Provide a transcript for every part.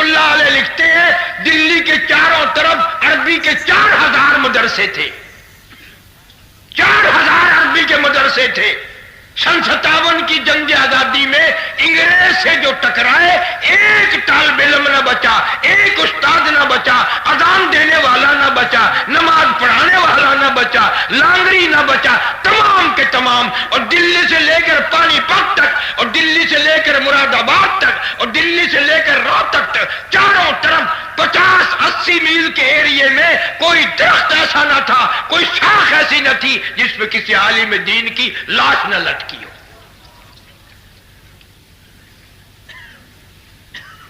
اللہ علیہ لکھتے ہیں دلی کے چاروں طرف عربی کے 4000 مدرسے تھے، 4000 عربی کے مدرسے تھے۔ سن 57 کی جنگ آزادی میں انگریز سے جو ٹکرائے، ایک طالب علم نہ بچا، ایک استاد نہ بچا، اذان دینے والا نہ بچا، نماز پڑھانے والا نہ بچا، لانگری نہ بچا، تمام کے تمام، اور دلی سے لے کر پانی پت تک، اور دلی سے لے کر مراد آباد تک، اور دلی سے لے کر روہتک تک، چاروں طرف 50-80 میل کے ایریے میں کوئی درخت ایسا نہ تھا، کوئی شاخ ایسی نہ تھی جس پہ کسی عالم دین کی لاش نہ لٹکی ہو۔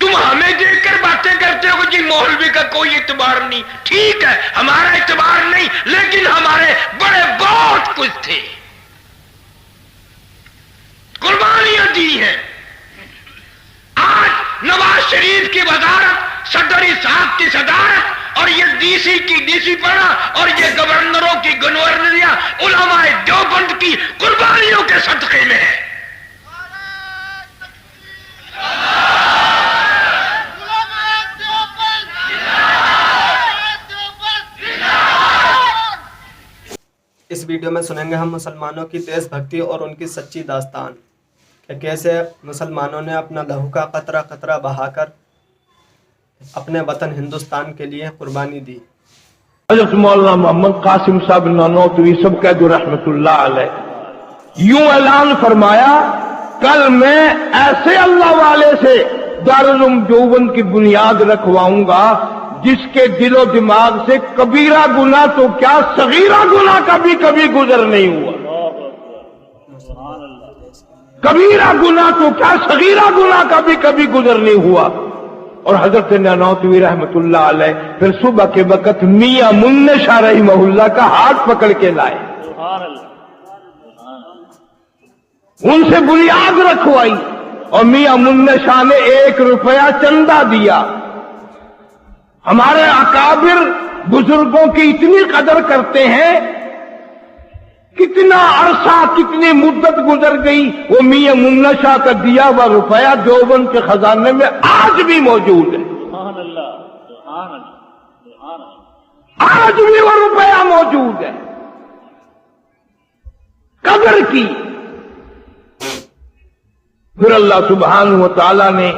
تم ہمیں دیکھ کر باتیں کرتے ہو جی مولوی کا کوئی اعتبار نہیں، ٹھیک ہے ہمارا اعتبار نہیں، لیکن ہمارے بڑے بہت کچھ تھے، قربانیاں دی ہیں۔ آج نواز شریف کی وزارت، صدر صاحب کی صدارت، اور یہ ڈی سی کی ڈی سی پڑا، اور یہ گورنروں کی گورنریاں علماء دیوبند کی قربانیوں کے صدقے میں ہے۔ اس ویڈیو میں سنیں گے ہم مسلمانوں کی دیش بھکتی اور ان کی سچی داستان کہ کیسے مسلمانوں نے اپنا لہو کا قطرہ قطرہ بہا کر اپنے وطن ہندوستان کے لیے قربانی دی۔ حضرت مولانا محمد قاسم صاحب نانوتوی سب قید رحمت اللہ علیہ یوں اعلان فرمایا، کل میں ایسے اللہ والے سے دارالعلوم دیوبند کی بنیاد رکھواؤں گا جس کے دل و دماغ سے کبیرہ گناہ تو کیا صغیرہ گناہ کبھی کبھی گزر نہیں ہوا، کبیرہ گناہ تو کیا صغیرہ گناہ کبھی کبھی گزر نہیں ہوا۔ اور حضرت نانوتوی رحمت اللہ علیہ پھر صبح کے وقت میاں منہ شاہ رحمہ اللہ کا ہاتھ پکڑ کے لائے، ان سے بنیاد رکھوائی، اور میاں منہ شاہ نے 1 روپیہ چندہ دیا۔ ہمارے اکابر بزرگوں کی اتنی قدر کرتے ہیں، کتنا عرصہ کتنی مدت گزر گئی، وہ میاں منہ شاہ کا دیا ہوا روپیہ دیوبند کے خزانے میں آج بھی موجود ہے، آج بھی وہ روپیہ موجود ہے۔ قدر کی۔ پھر اللہ سبحانہ و تعالی نے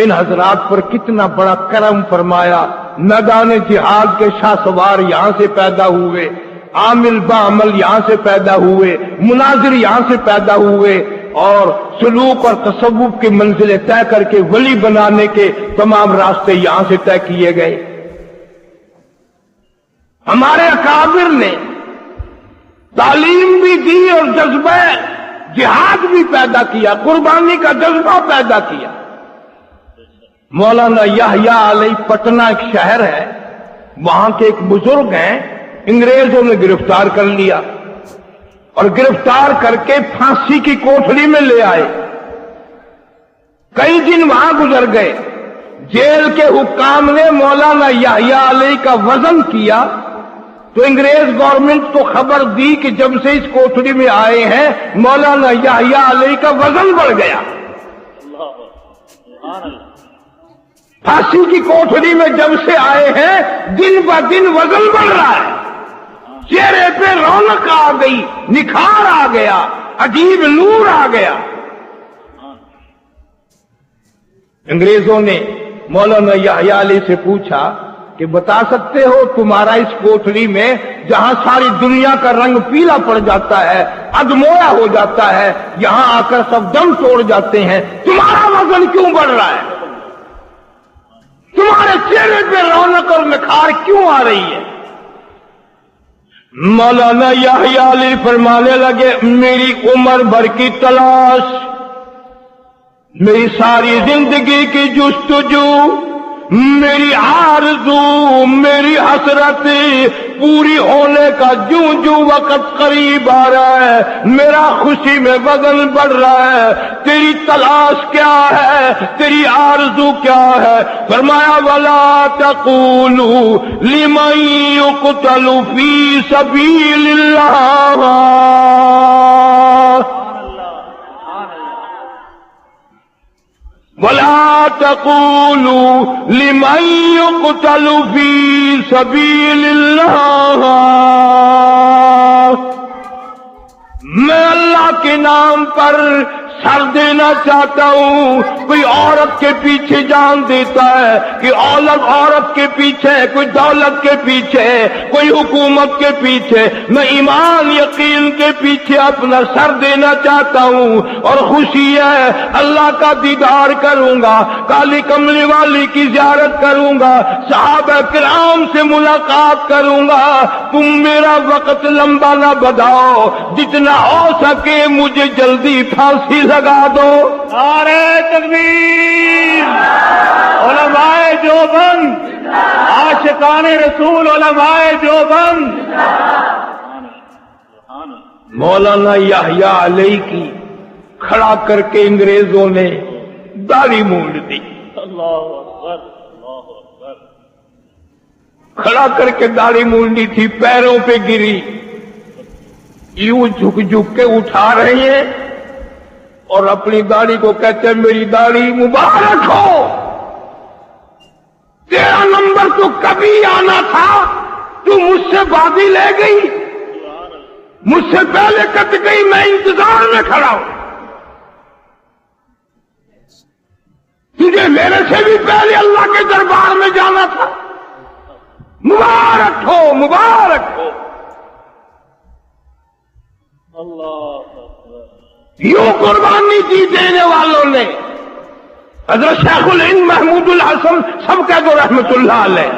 ان حضرات پر کتنا بڑا کرم فرمایا۔ میدان جہاد کے شاہ سوار یہاں سے پیدا ہوئے، عامل بعمل یہاں سے پیدا ہوئے، مناظر یہاں سے پیدا ہوئے، اور سلوک اور تصوف کی منزلیں طے کر کے ولی بنانے کے تمام راستے یہاں سے طے کیے گئے۔ ہمارے اکابر نے تعلیم بھی دی اور جذبہ جہاد بھی پیدا کیا، قربانی کا جذبہ پیدا کیا۔ مولانا یحییٰ علیہ پٹنہ ایک شہر ہے، وہاں کے ایک بزرگ ہیں، انگریزوں نے گرفتار کر لیا اور گرفتار کر کے پھانسی کی کوٹھڑی میں لے آئے۔ کئی دن وہاں گزر گئے، جیل کے حکام نے مولانا یحییٰ علیہ کا وزن کیا تو انگریز گورنمنٹ کو خبر دی کہ جب سے اس کوٹھڑی میں آئے ہیں مولانا یحییٰ علیہ کا وزن بڑھ گیا۔ پھانسی کی کوٹھڑی میں جب سے آئے ہیں دن بہ دن وزن بڑھ رہا ہے، چہرے پہ رونق آ گئی، نکھار آ گیا، عجیب نور آ گیا۔ انگریزوں نے مولانا یحییٰ علیہ سے پوچھا کہ بتا سکتے ہو تمہارا اس کوٹھڑی میں جہاں ساری دنیا کا رنگ پیلا پڑ جاتا ہے، ادمویا ہو جاتا ہے، یہاں آ کر سب دم توڑ جاتے ہیں، تمہارا وزن کیوں بڑھ رہا ہے؟ تمہارے چہرے پہ رونق اور نکھار کیوں آ رہی ہے؟ مولانا یحییٰ علیہ فرمانے لگے، میری عمر بھر کی تلاش، میری ساری زندگی کی جستجو، میری آرزو، میری حسرت پوری ہونے کا جوں جوں وقت قریب آ رہا ہے، میرا خوشی میں وزن بڑھ رہا ہے، تیری تلاش کیا ہے، تیری آرزو کیا ہے؟ فرمایا وَلَا تَقُولُوا لِمَن يُقْتَلُ فِي سَبِيلِ اللَّهِ۔ وَلَا تَقُولُوا لِمَن يُقْتَلُ فِي سَبِيلِ اللَّهِ، میں اللہ کے نام پر سر دینا چاہتا ہوں. کوئی عورت کے پیچھے جان دیتا ہے، کہ عورت کے پیچھے، کوئی دولت کے پیچھے، کوئی حکومت کے پیچھے. میں ایمان یقین کے پیچھے اپنا سر دینا چاہتا ہوں، اور خوشی ہے اللہ کا دیدار کروں گا، کالی کملی والی کی زیارت کروں گا، صحابہ کرام سے ملاقات کروں گا. تم میرا وقت لمبا نہ بدھاؤ، جتنا ہو سکے مجھے جلدی پھانسی لگا دو. نعرہ تکبیر، علماء دیوبند، عاشقان رسول علماء دیوبند. مولانا یحییٰ علیہ کی کھڑا کر کے انگریزوں نے داڑھی مونڈ دی. اللہ اکبر، اللہ اکبر. کھڑا کر کے داڑھی مونڈی تھی، پیروں پہ گری، یوں جھک جھک کے اٹھا رہے ہیں اور اپنی داڑھی کو کہتے ہیں میری داڑھی مبارک ہو، تیرا نمبر تو کبھی آنا تھا، تو مجھ سے بازی لے گئی، مجھ سے پہلے کٹ گئی، میں انتظار میں کھڑا ہوں. تجھے میرے سے بھی پہلے اللہ کے دربار میں جانا تھا. مبارک ہو، مبارک ہو. اللہ اکبر. یوں قربانی دی دینے والوں نے. حضرت شیخ الہند محمود الحسن سب کہہ دو رحمت اللہ علیہ.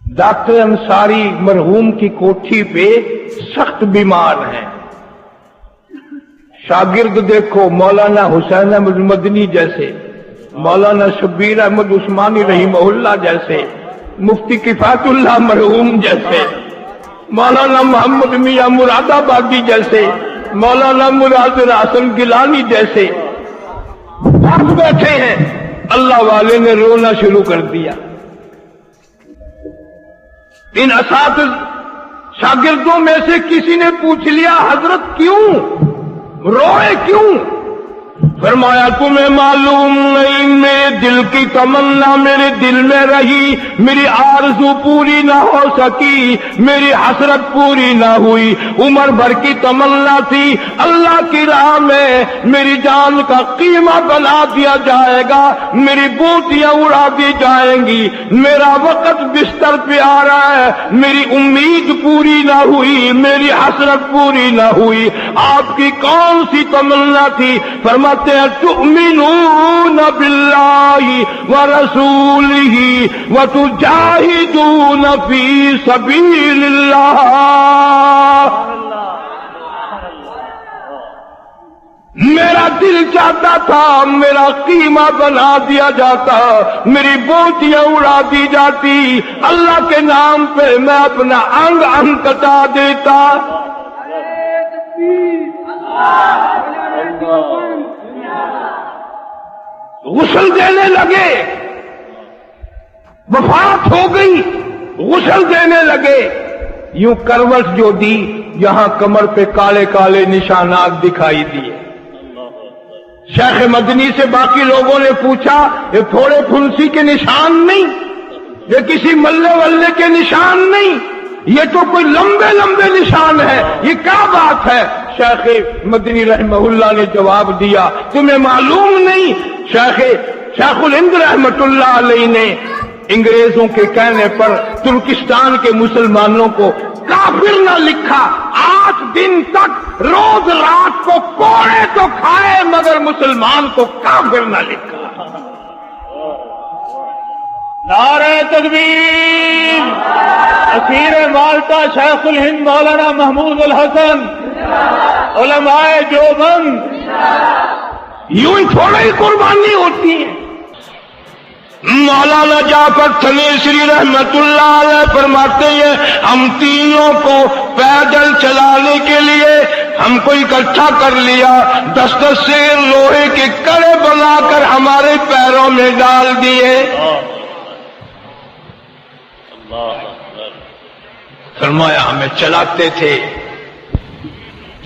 ڈاکٹر انصاری مرحوم کی کوٹھی پہ سخت بیمار ہیں. شاگرد دیکھو مولانا حسین احمد مدنی جیسے، مولانا شبیر احمد عثمانی رحمہ اللہ جیسے، مفتی کفایت اللہ مرحوم جیسے، مولانا محمد میاں مراد آبادی جیسے، مولانا مراد حسن گیلانی جیسے پاس بیٹھے ہیں. اللہ والے نے رونا شروع کر دیا. ان اساتذ شاگردوں میں سے کسی نے پوچھ لیا حضرت کیوں روئے کیوں؟ فرمایا تمہیں معلوم نہیں میرے دل کی تمنا میرے دل میں رہی، میری آرزو پوری نہ ہو سکی، میری حسرت پوری نہ ہوئی. عمر بھر کی تمنا تھی اللہ کی راہ میں میری جان کا قیمہ بنا دیا جائے گا، میری بوٹیاں اڑا دی جائیں گی، میرا وقت بستر پہ آ رہا ہے، میری امید پوری نہ ہوئی، میری حسرت پوری نہ ہوئی. آپ کی کون سی تمنا تھی؟ فرماتے ہیں تؤمنون باللہ ورسولہ وتجاہدون فی سبیل اللہ. میرا دل چاہتا تھا میرا قیمہ بنا دیا جاتا، میری بوٹیاں اڑا دی جاتی، اللہ کے نام پہ میں اپنا انگ انگ کٹا دیتا. غسل دینے لگے، وفات ہو گئی، غسل دینے لگے، یوں کروٹ جو دی یہاں کمر پہ کالے کالے نشانات دکھائی دیے. شیخ مدنی سے باقی لوگوں نے پوچھا یہ تھوڑے پھنسی کے نشان نہیں، یہ کسی ملے ولے کے نشان نہیں، یہ تو کوئی لمبے لمبے نشان ہے، یہ کیا بات ہے؟ شیخ مدنی رحمہ اللہ نے جواب دیا تمہیں معلوم نہیں، شیخ الہند رحمت اللہ علیہ نے انگریزوں کے کہنے پر ترکستان کے مسلمانوں کو کافر نہ لکھا. 8 دن تک روز رات کو کوڑے تو کھائے مگر مسلمان کو کافر نہ لکھا. نعرہ تکبیر. اسیر مالٹا شیخ الہند مولانا محمود الحسن، علماء دیوبند. یوں ہی تھوڑا ہی قربانی ہوتی ہے. مولانا جعفر تھنیسری رحمت اللہ علیہ فرماتے ہیں ہم تینوں کو پیدل چلانے کے لیے ہم کو اکٹھا کر لیا، 10 سے لوہے کے کڑے بنا کر ہمارے پیروں میں ڈال دیے. فرمایا ہمیں چلاتے تھے،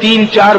3-4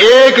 1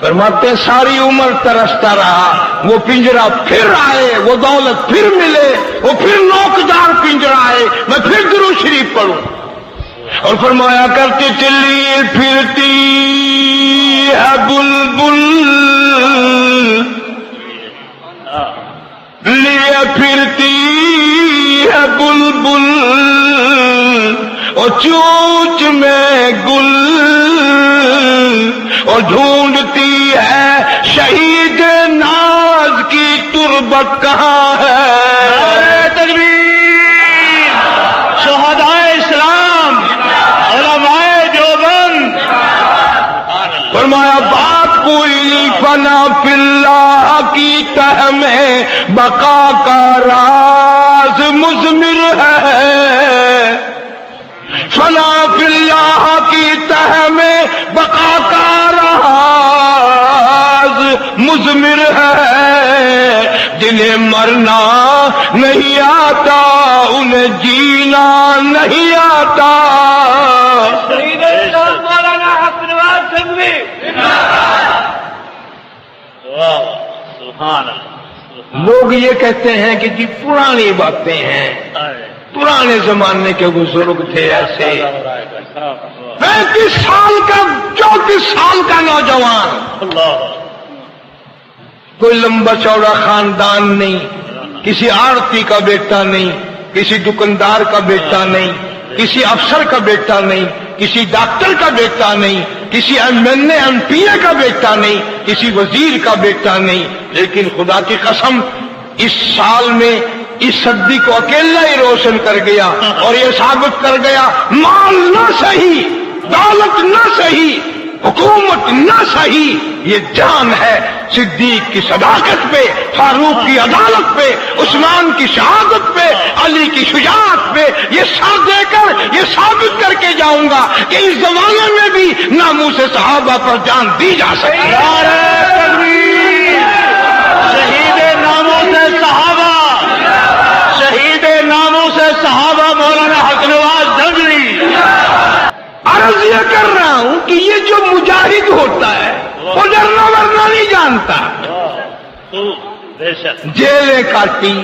فرماتے ہیں ساری عمر ترستا رہا، وہ پنجرا پھر آئے، وہ دولت پھر ملے، وہ پھر نوکدار پنجرا آئے، میں پھر درود شریف پڑھوں۔ اور فرمایا کرتے چلی پھرتی ہے بلبل لیے پھرتی ہے بلبل اور چونچ میں گل اور ڈھونڈتی ہے شہید ناز کی تربت کہاں ہے۔ تکبیر، شہدائے اسلام، علماء دیوبند۔ فرمایا بات کوئی نہیں، فنا فی اللہ کی تہ میں بقا کا راز مضمر ہے، فنا فی اللہ کی تہ میں بقا کا راز مضمر ہے، جنہیں مرنا نہیں آتا انہیں جینا نہیں آتا۔ شہید اسلام مولانا حق نواز سنگھوی۔ سبحان اللہ۔ لوگ یہ کہتے ہیں کہ جی پرانی باتیں ہیں، پرانے زمانے کے بزرگ تھے ایسے، 35 سال کا 34 سال کا نوجوان، کوئی لمبا چوڑا خاندان نہیں، کسی آڑتی کا بیٹا نہیں، کسی دکاندار کا بیٹا نہیں، کسی افسر کا بیٹا نہیں، کسی ڈاکٹر کا بیٹا نہیں، کسی ایم پی اے کا بیٹا نہیں، کسی وزیر کا بیٹا نہیں، لیکن خدا کی قسم اس سال میں اس صدی کو اکیلا ہی روشن کر گیا اور یہ ثابت کر گیا مال نہ صحیح، دولت نہ صحیح، حکومت نہ صحیح، یہ جان ہے صدیق کی صداقت پہ، فاروق کی عدالت پہ، عثمان کی شہادت پہ، علی کی شجاعت پہ۔ یہ ساتھ دے کر یہ ثابت کر کے جاؤں گا کہ اس زمانے میں بھی ناموس صحابہ پر جان دی جا سکتی ہے۔ نعرہ تکبیر، شہید ناموس صحابہ، شہید ناموس صحابہ مولانا حق نواز سنگھوی۔ عرض یہ کر رہا ہوں کہ یہ جو مجاہد ہوتا ہے وہ ڈرنا ورنا نہیں جانتا۔ بے شک۔ جیلیں کاٹی،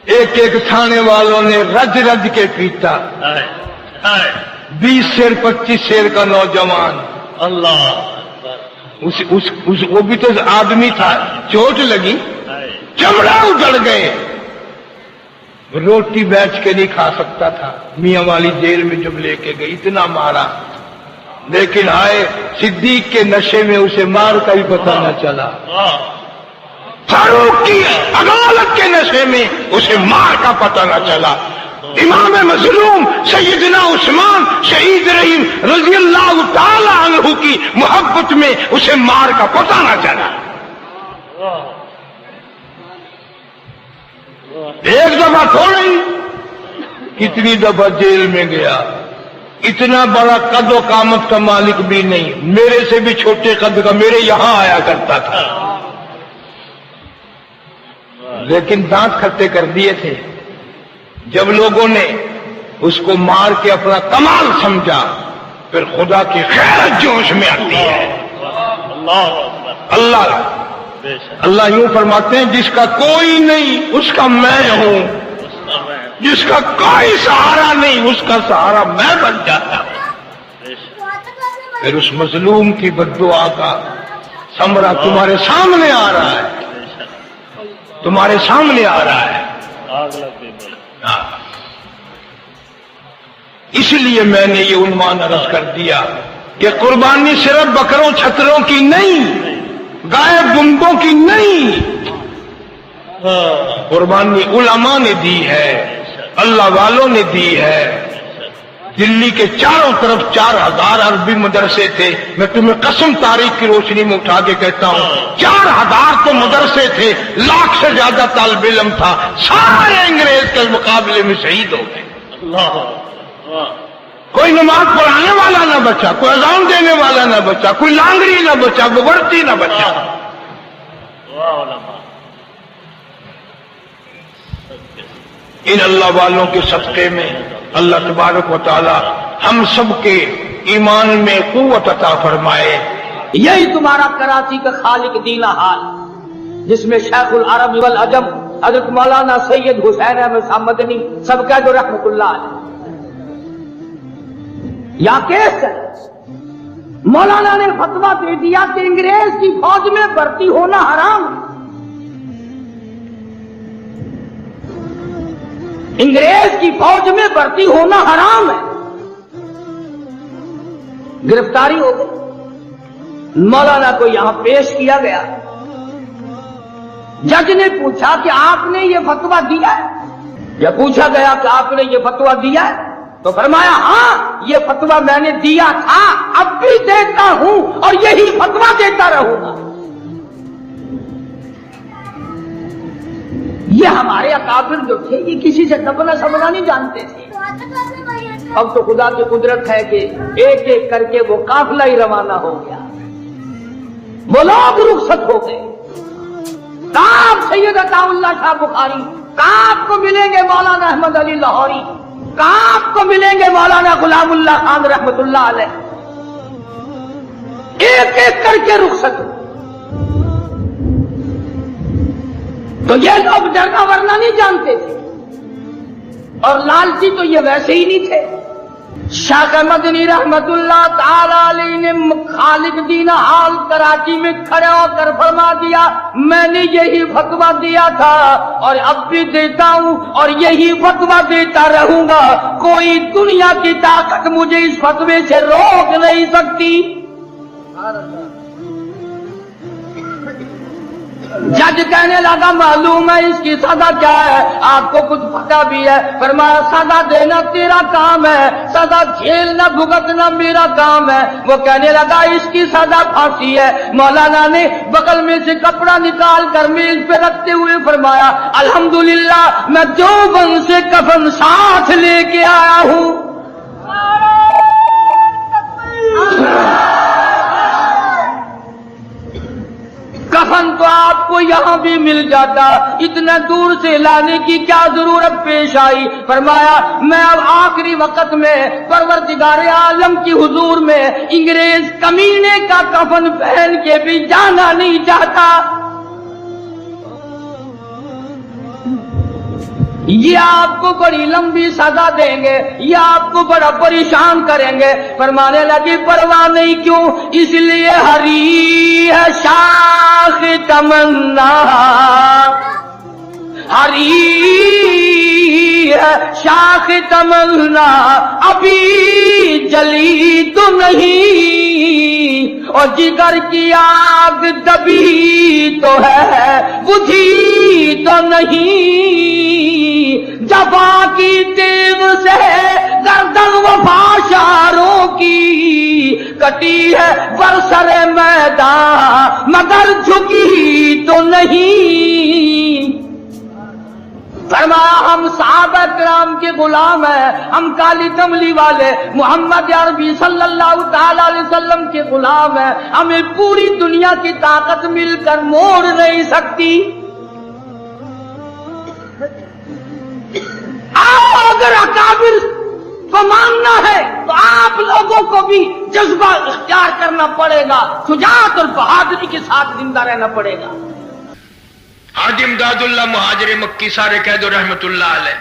ایک ایک تھانے والوں نے رج رج کے پیٹا، 20 شیر 25 شیر کا نوجوان، اللہ وہ بھی تو آدمی تھا، چوٹ لگی، چمڑا اجڑ گئے، روٹی بیچ کے نہیں کھا سکتا تھا، میاں والی جیل میں جب لے کے گئی اتنا مارا، لیکن آئے صدیق کے نشے میں اسے مار کا ہی پتہ نہ چلا، فاروق کی عدالت کے نشے میں اسے مار کا پتہ نہ چلا، امام مظلوم سیدنا عثمان شہید رحیم رضی اللہ تعالی عنہ کی محبت میں اسے مار کا پتہ نہ چلا۔ ایک دفعہ تھوڑی، کتنی دفعہ جیل میں گیا، اتنا بڑا قد و قامت کا مالک بھی نہیں، میرے سے بھی چھوٹے قد کا میرے یہاں آیا کرتا تھا، لیکن دانت کھٹے کر دیے تھے۔ جب لوگوں نے اس کو مار کے اپنا کمال سمجھا، پھر خدا کی خیرت جوش میں آتی ہے۔ اللہ یوں فرماتے ہیں جس کا کوئی نہیں اس کا میں ہوں، جس کا کوئی سہارا نہیں اس کا سہارا میں بن جاتا ہوں۔ پھر اس مظلوم کی بددعا کا ثمرہ تمہارے سامنے آ رہا ہے، تمہارے سامنے آ رہا ہے۔ اس لیے میں نے یہ عنوان عرض کر دیا کہ قربانی صرف بکروں چھتروں کی نہیں، گائے بمبوں کی نہیں، قربانی علماء نے دی ہے، اللہ والوں نے دی ہے۔ دلی کے چاروں طرف 4000 عربی مدرسے تھے، میں تمہیں قسم تاریخ کی روشنی میں اٹھا کے کہتا ہوں 4000 تو مدرسے تھے، لاکھ سے زیادہ طالب علم تھا، سارے انگریز کے مقابلے میں شہید ہو گئے۔ کوئی نماز پڑھانے والا نہ بچا، کوئی اذان دینے والا نہ بچا، کوئی لانگڑی نہ بچا، بگڑتی نہ بچا۔ ان اللہ والوں کے صدقے میں اللہ تبارک و تعالی ہم سب کے ایمان میں قوت عطا فرمائے، یہی تمہارا کراچی کا خالق دین حال، جس میں شیخ العرب والعجم حضرت مولانا سید حسین احمد صاحب مدنی سب کا جو رحمت اللہ علیہ یا کیس ہے، مولانا نے فتویٰ دے دیا کہ انگریز کی فوج میں بھرتی ہونا حرام ہے، انگریز کی فوج میں بھرتی ہونا حرام ہے۔ گرفتاری ہو گئی، مولانا کو یہاں پیش کیا گیا، جج نے پوچھا کہ آپ نے یہ فتویٰ دیا ہے، یا پوچھا گیا کہ آپ نے یہ فتویٰ دیا ہے، تو فرمایا ہاں یہ فتویٰ میں نے دیا تھا، اب بھی دیتا ہوں اور یہی فتویٰ دیتا رہوں گا۔ یہ ہمارے اکابر جو تھے یہ کسی سے دبنا سبنا نہیں جانتے تھے۔ اب تو خدا کی قدرت ہے کہ ایک ایک کر کے وہ قافلہ ہی روانہ ہو گیا، وہ لوگ رخصت ہو گئے۔ کاب سید عطا اللہ شاہ بخاری، کاب کو ملیں گے مولانا احمد علی لاہوری، کاب کو ملیں گے مولانا غلام اللہ خان رحمت اللہ علیہ، ایک ایک کر کے رخصت۔ تو یہ لوگ ڈرنا ورنا نہیں جانتے تھے، اور لالچی تو یہ ویسے ہی نہیں تھے۔ شیخ مدنی رحمت اللہ تعالی علیہ نے خالق دین حال کراچی میں کھڑے ہو کر فرما دیا میں نے یہی فتویٰ دیا تھا اور اب بھی دیتا ہوں اور یہی فتویٰ دیتا رہوں گا، کوئی دنیا کی طاقت مجھے اس فتوے سے روک نہیں سکتی۔ جج کہنے لگا معلوم ہے اس کی سزا کیا ہے، آپ کو کچھ پتہ بھی ہے؟ فرمایا سزا دینا تیرا کام ہے، سزا جھیلنا بھگتنا میرا کام ہے۔ وہ کہنے لگا اس کی سزا پھانسی ہے۔ مولانا نے بغل میں سے کپڑا نکال کر میز پہ رکھتے ہوئے فرمایا الحمدللہ میں دیوبند سے کفن ساتھ لے کے آیا ہوں۔ کفن تو آپ کو یہاں بھی مل جاتا، اتنا دور سے لانے کی کیا ضرورت پیش آئی؟ فرمایا میں اب آخری وقت میں پروردگار عالم کی حضور میں انگریز کمینے کا کفن پہن کے بھی جانا نہیں چاہتا۔ یہ آپ کو بڑی لمبی سزا دیں گے، یہ آپ کو بڑا پریشان کریں گے۔ فرمانے لگے پرواہ نہیں، کیوں؟ اس لیے ہری ہے شاخ تمنا، ہری ہے شاخ تمنا ابھی جلی تو نہیں، اور جگر کی آگ دبی تو ہے بجھی تو نہیں، جفا کی تیغ سے گردن وفا شاروں کی کٹی ہے برسر میدان مگر جھکی تو نہیں۔ فرمایا ہم صحابہ کرام کے غلام ہیں، ہم کالی کملی والے محمد عربی صلی اللہ تعالی علیہ وسلم کے غلام ہیں، ہمیں پوری دنیا کی طاقت مل کر موڑ نہیں سکتی۔ اگر اکابر کو ماننا ہے تو آپ لوگوں کو بھی جذبہ اختیار کرنا پڑے گا، شجاعت اور بہادری کے ساتھ زندہ رہنا پڑے گا۔ حاجی امداد اللہ مہاجر مکی سارے کہہ دو رحمت اللہ علیہ،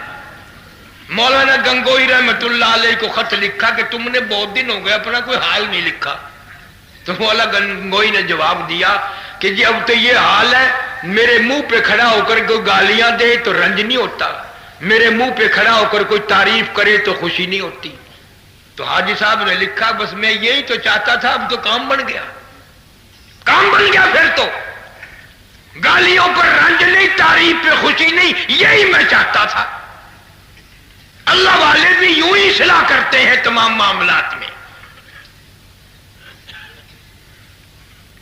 مولانا گنگوئی رحمت اللہ علیہ کو خط لکھا کہ تم نے بہت دن ہو گئے اپنا کوئی حال نہیں لکھا، تو مولانا گنگوئی نے جواب دیا کہ جی اب تو یہ حال ہے، میرے منہ پہ کھڑا ہو کر کوئی گالیاں دے تو رنج نہیں ہوتا، میرے منہ پہ کھڑا ہو کر کوئی تعریف کرے تو خوشی نہیں ہوتی۔ تو حاجی صاحب نے لکھا بس میں یہی تو چاہتا تھا، اب تو کام بن گیا، کام بن گیا، پھر تو گالیوں پر رنج نہیں، تعریف پہ خوشی نہیں، یہی میں چاہتا تھا۔ اللہ والے بھی یوں ہی اصلاح کرتے ہیں تمام معاملات میں۔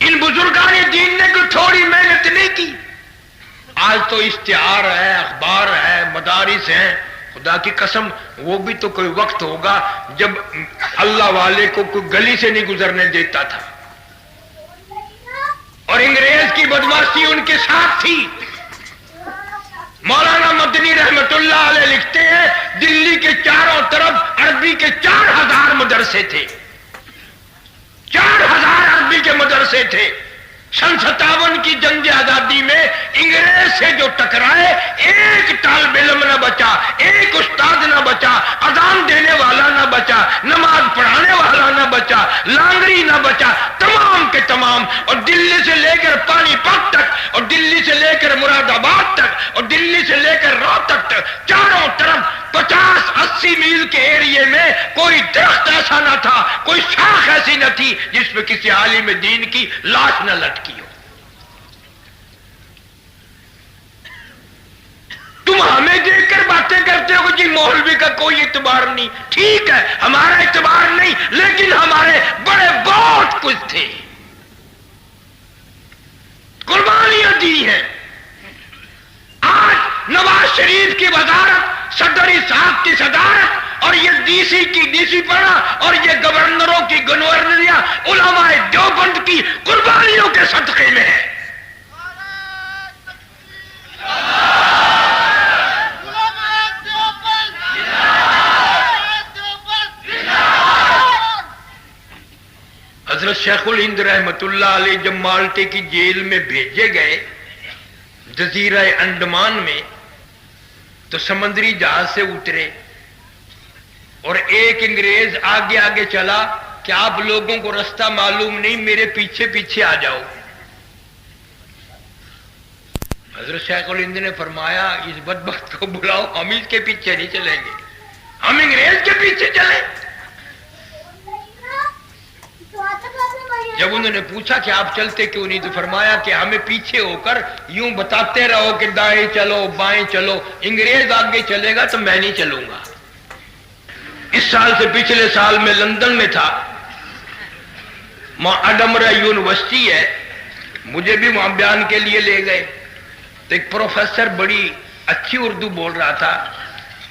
ان بزرگان دین نے کوئی تھوڑی محنت نہیں کی، آج تو اشتہار ہے، اخبار ہے، مدارس ہیں، خدا کی قسم وہ بھی تو کوئی وقت ہوگا جب اللہ والے کو کوئی گلی سے نہیں گزرنے دیتا تھا، اور انگریز کی بدماشی ان کے ساتھ تھی۔ مولانا مدنی رحمت اللہ علیہ لکھتے ہیں دلی کے چاروں طرف عربی کے 4000 مدرسے تھے، 4000 عربی کے مدرسے سے تھے. 57 کی جنگ آزادی میں انگریز سے جو ٹکرائے، ایک طالب علم نہ بچا، ایک استاد نہ بچا، اذان دینے والا نہ بچا، نماز پڑھانے والا نہ بچا، لانگری نہ بچا، تمام کے تمام. اور دلی سے لے کر پانی پت تک، اور دلی سے لے کر مراد آباد تک، اور دلی سے لے کر روہتک تک، چاروں طرف 50-80 میل کے ایریے میں کوئی درخت ایسا نہ تھا، کوئی شاخ ایسی نہ تھی جس پہ کسی عالم دین کی لاش نہ لٹکی ہو. تم ہمیں دیکھ کر باتیں کرتے ہو جی مولوی کا کوئی اعتبار نہیں. ٹھیک ہے، ہمارا اعتبار نہیں، لیکن ہمارے بڑے بہت کچھ تھے، قربانیاں دی ہیں. آج نواز شریف کی وزارت، صدر صاحب کی صدارت، اور یہ ڈی سی پڑا، اور یہ گورنروں کی گورنریاں علماء دیوبند کی قربانیوں کے صدقے میں ہے. حضرت شیخ الہند رحمت اللہ علیہ جب مالٹے کی جیل میں بھیجے گئے جزیرہ انڈمان میں، تو سمندری جہاز سے اترے اور ایک انگریز آگے آگے چلا کہ آپ لوگوں کو رستہ معلوم نہیں، میرے پیچھے پیچھے آ جاؤ. حضرت شیخ الہند نے فرمایا اس بدبخت کو بلاؤ، ہم اس کے پیچھے نہیں چلیں گے، ہم انگریز کے پیچھے چلیں. جب انہوں نے پوچھا کہ آپ چلتے کیوں نہیں، تو فرمایا کہ ہمیں پیچھے ہو کر یوں بتاتے رہو کہ دائیں چلو بائیں چلو، انگریز آگے چلے گا تو میں نہیں چلوں گا. اس سال سے پچھلے سال میں لندن میں تھا، وہاں ایڈمبرا یونیورسٹی ہے، مجھے بھی وہاں بیان کے لیے لے گئے. تو ایک پروفیسر بڑی اچھی اردو بول رہا تھا،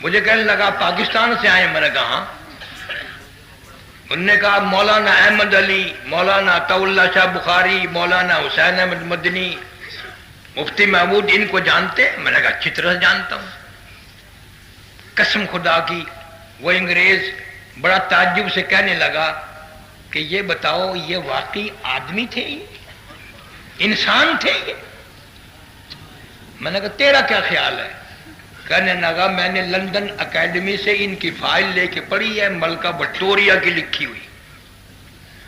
مجھے کہنے لگا پاکستان سے آئے. میں نے کہا، انہوں نے کہا مولانا احمد علی، مولانا عطا اللہ شاہ بخاری، مولانا حسین احمد مدنی، مفتی محمود، ان کو جانتے؟ میں نے کہا اچھی طرح جانتا ہوں. قسم خدا کی وہ انگریز بڑا تعجب سے کہنے لگا کہ یہ بتاؤ یہ واقعی آدمی تھے، یہ انسان تھے یہ؟ میں نے کہا تیرا کیا خیال ہے؟ کہنے لگا میں نے لندن اکیڈمی سے ان کی فائل لے کے پڑھی ہے، ملکہ وکٹوریہ کی لکھی ہوئی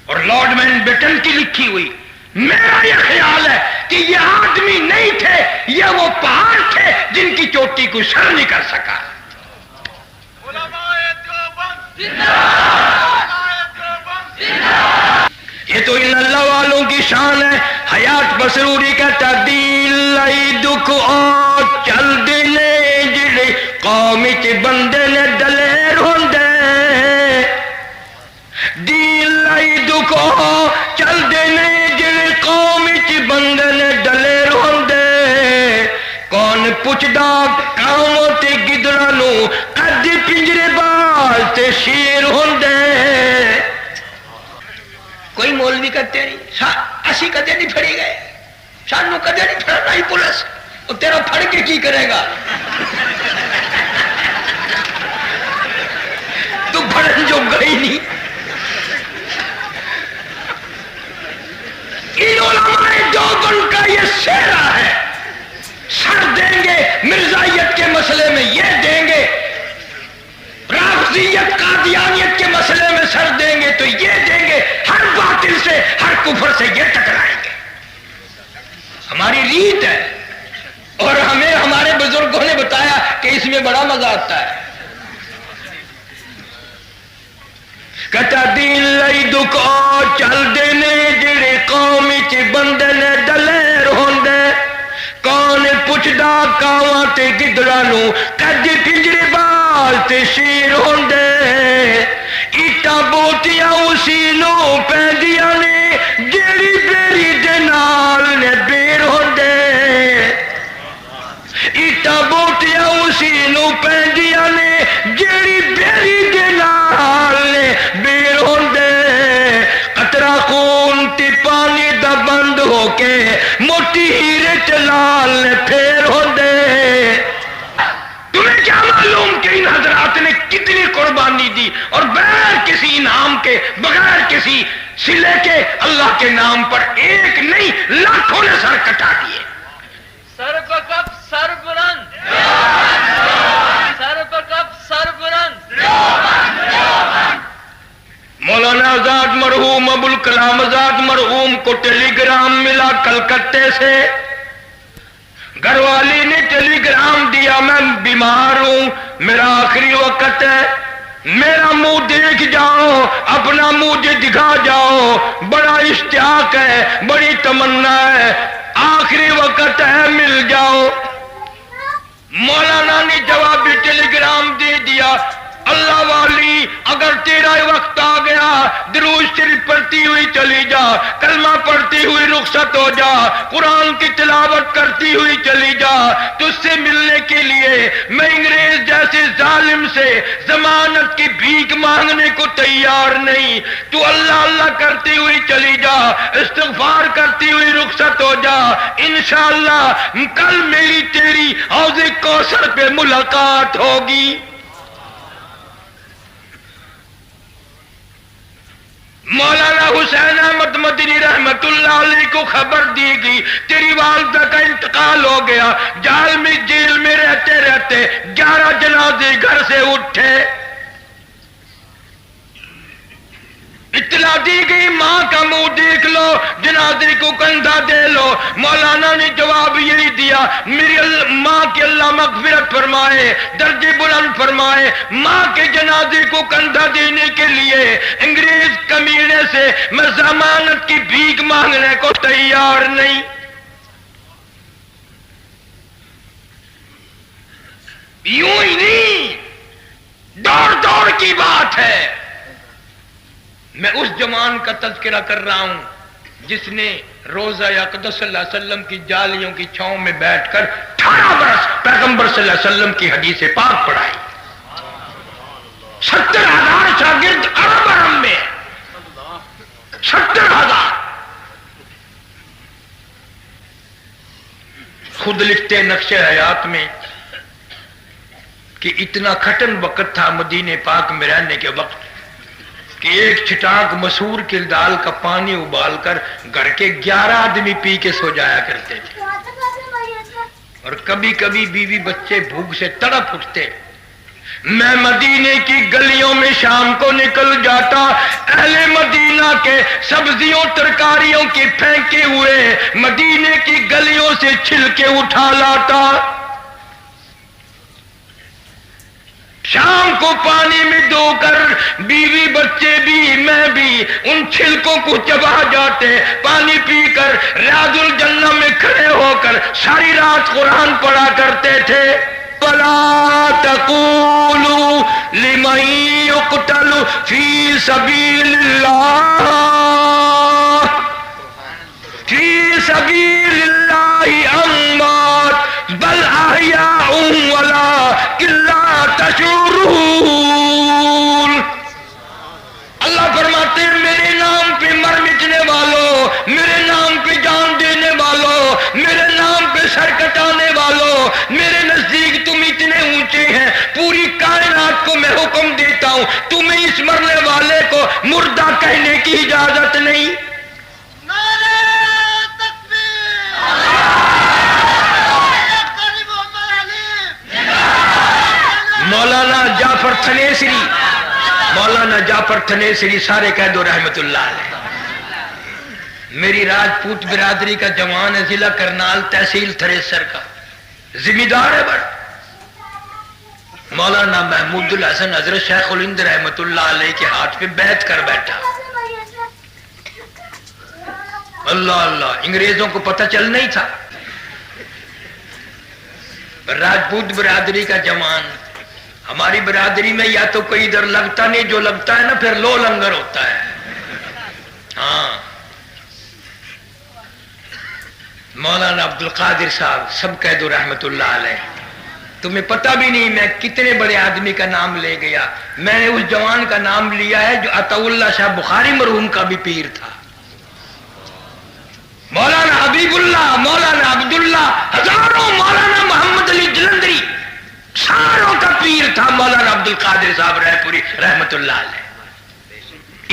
اور لارڈ ماؤنٹ بیٹن کی لکھی ہوئی. میرا یہ خیال ہے کہ یہ آدمی نہیں تھے، یہ وہ پہاڑ تھے جن کی چوٹی کو سر نہیں کر سکا. یہ تو ان اللہ والوں کی شان ہے. حیات مسروری کا تبدیل لائی دکھ اور چل دینے جڑے قوم چ بندے نے دلیر ہوندے، دیل لائی دکھ اور چل دینے جڑے قوم چ بندے نے دلیر ہوندے. کون پوچھدا کاؤں تے گدڑاں نوں قد پنجرے باز تے شیر ہوندے. کوئی مولوی کہتے نہیں اسی کدے نہیں پھڑی گئے، سانو کدے نہیں پھڑنا ہی پولیس، اور تیرا پھڑ کے کی کرے گا؟ تو پھڑن جو گئی نہیں. ان علماء دیوبند کا یہ سہرا ہے، سر دیں گے مرزائیت کے مسئلے میں، یہ دیں گے رافضیت قادیانیت کے مسئلے میں سر دیں گے تو یہ دیں گے، ہر باطل سے ہر کفر سے یہ ٹکرائیں گے. ہماری ریت ہے، اور ہمیں ہمارے بزرگوں نے بتایا کہ اس میں بڑا مزہ آتا ہے. کتا دین لئی دکھ اور چل دینے جڑے قوم چ بندے نے دلیر ہوندے. کون پوچھدا کاواں تے گدڑاں نوں کد پنجرے باز تے شیر ہوندے. ایٹاں بوٹیاں اسی نوں پیندیاں نے جیڑی بیری دے نال نے بیر ہوندے. ایٹاں بوٹیاں اسی نوں پیندیاں نے جیڑی بیری دے نال نے بیر ہوندے. قطرہ خون تے پانی دا بند ہو کے موٹی ہیرے تے لال نے پھیر ہوندے. تمہیں کیا معلوم کہ ان حضرات نے کتنی قربانی دی اور بغیر کسی انعام کے، بغیر کسی سلے کے اللہ کے نام پر ایک نہیں لاکھوں نے سر کٹا دیے. سر پر کب سر بلند، سر پر کب سر بلند. مولانا آزاد مرحوم ابوالکلام آزاد مرحوم کو ٹیلی گرام ملا کلکتے سے. گھر والی نے ٹیلی گرام دیا میں بیمار ہوں، میرا آخری وقت ہے، میرا منہ دیکھ جاؤ، اپنا منہ دکھا جاؤ. بڑا اشتیاق ہے، بڑی تمنا ہے، آخری وقت ہے، مل جاؤ. مولانا نے جوابی ٹیلی گرام دے دیا، اللہ والی اگر تیرا وقت آ گیا درود شریف پڑھتی ہوئی چلی جا، کلمہ پڑھتی ہوئی رخصت ہو جا، قرآن کی تلاوت کرتی ہوئی چلی جا. تجھ سے ملنے کے لیے میں انگریز جیسے ظالم سے ضمانت کی بھیک مانگنے کو تیار نہیں. تو اللہ اللہ کرتی ہوئی چلی جا، استغفار کرتی ہوئی رخصت ہو جا. انشاءاللہ کل میری تیری حوض کوثر پہ ملاقات ہوگی. مولانا حسین احمد مدنی رحمت اللہ علیہ کو خبر دی گئی تیری والدہ کا انتقال ہو گیا. جیل میں رہتے رہتے 11 جنازے گھر سے اٹھے. اطلاع دی گئی ماں کا منہ دیکھ لو، جنازے کو کندھا دے لو. مولانا نے جواب یہی دیا، میری ماں کی اللہ مغفرت فرمائے، درجے بلند فرمائے. ماں کے جنازے کو کندھا دینے کے لیے انگریز کمینے سے میں ضمانت کی بھیک مانگنے کو تیار نہیں. یوں ہی نہیں، دوڑ دوڑ کی بات ہے. میں اس جوان کا تذکرہ کر رہا ہوں جس نے روزہ اقدس صلی اللہ علیہ وسلم کی جالیوں کی چھاؤں میں بیٹھ کر 18 برس پیغمبر صلی اللہ علیہ وسلم کی حدیث پاک پڑھائی. 70,000 شاگرد عرب میں 70,000. خود لکھتے نقش حیات میں کہ اتنا کھٹن وقت تھا مدینے پاک میں رہنے کے وقت کہ ایک چھٹاک مسور کی دال کا پانی ابال کر گھر کے 11 آدمی پی کے سو جایا کرتے تھے. اور کبھی کبھی بیوی بچے بھوک سے تڑپ اٹھتے. میں مدینے کی گلیوں میں شام کو نکل جاتا، اہل مدینہ کے سبزیوں ترکاریوں کی پھینکے ہوئے مدینے کی گلیوں سے چھلکے اٹھا لاتا. شام کو پانی میں دھو کر بیوی بچے بھی میں بھی ان چھلکوں کو چبا جاتے. پانی پی کر ریاض الجنہ میں کھڑے ہو کر ساری رات قرآن پڑھا کرتے تھے. وَلَا تَقُولُوا لِمَن يُقْتَلُ فِي سَبِيلِ اللَّهِ فِي سَبِيلِ اللَّهِ أَمْوَاتٌ بَلْ أَحْيَاءٌ وَلَٰكِن لَّا تَشْعُرُونَ. اللہ فرماتے ہیں میرے نام پہ مر مٹنے والوں، میرے نام پہ جان دینے والوں، میرے نام پہ سر کٹانے والوں، میرے نزدیک تم اتنے اونچے ہیں، پوری کائنات کو میں حکم دیتا ہوں تمہیں اس مرنے والے کو مردہ کہنے کی اجازت نہیں. مولانا جعفر تھنیسری سارے کہہ دو رحمت اللہ علیہ. میری راجپوت برادری کا جوان ہے، ضلع کرنال تحصیل تھریسر کا ذمہ دار ہے بڑا. مولانا محمود الحسن حضرت شیخ الہند رحمت اللہ علیہ کے ہاتھ پہ بیعت کر بیٹھا. اللہ اللہ، انگریزوں کو پتہ چل نہیں تھا. راجپوت برادری کا جوان. ہماری برادری میں یا تو کوئی ادھر لگتا نہیں، جو لگتا ہے نا پھر لو لنگر ہوتا ہے. ہاں، مولانا عبد القادر صاحب سب کہہ دو رحمت اللہ علیہ. تمہیں پتہ بھی نہیں میں کتنے بڑے آدمی کا نام لے گیا. میں نے اس جوان کا نام لیا ہے جو عطا اللہ شاہ بخاری مرحوم کا بھی پیر تھا. مولانا حبیب اللہ، مولانا عبداللہ، ہزاروں، مولانا محمد علی جلندری، ساروں کا پیر تھا مولانا عبد القادر صاحب رائے پوری رحمت اللہ علیہ.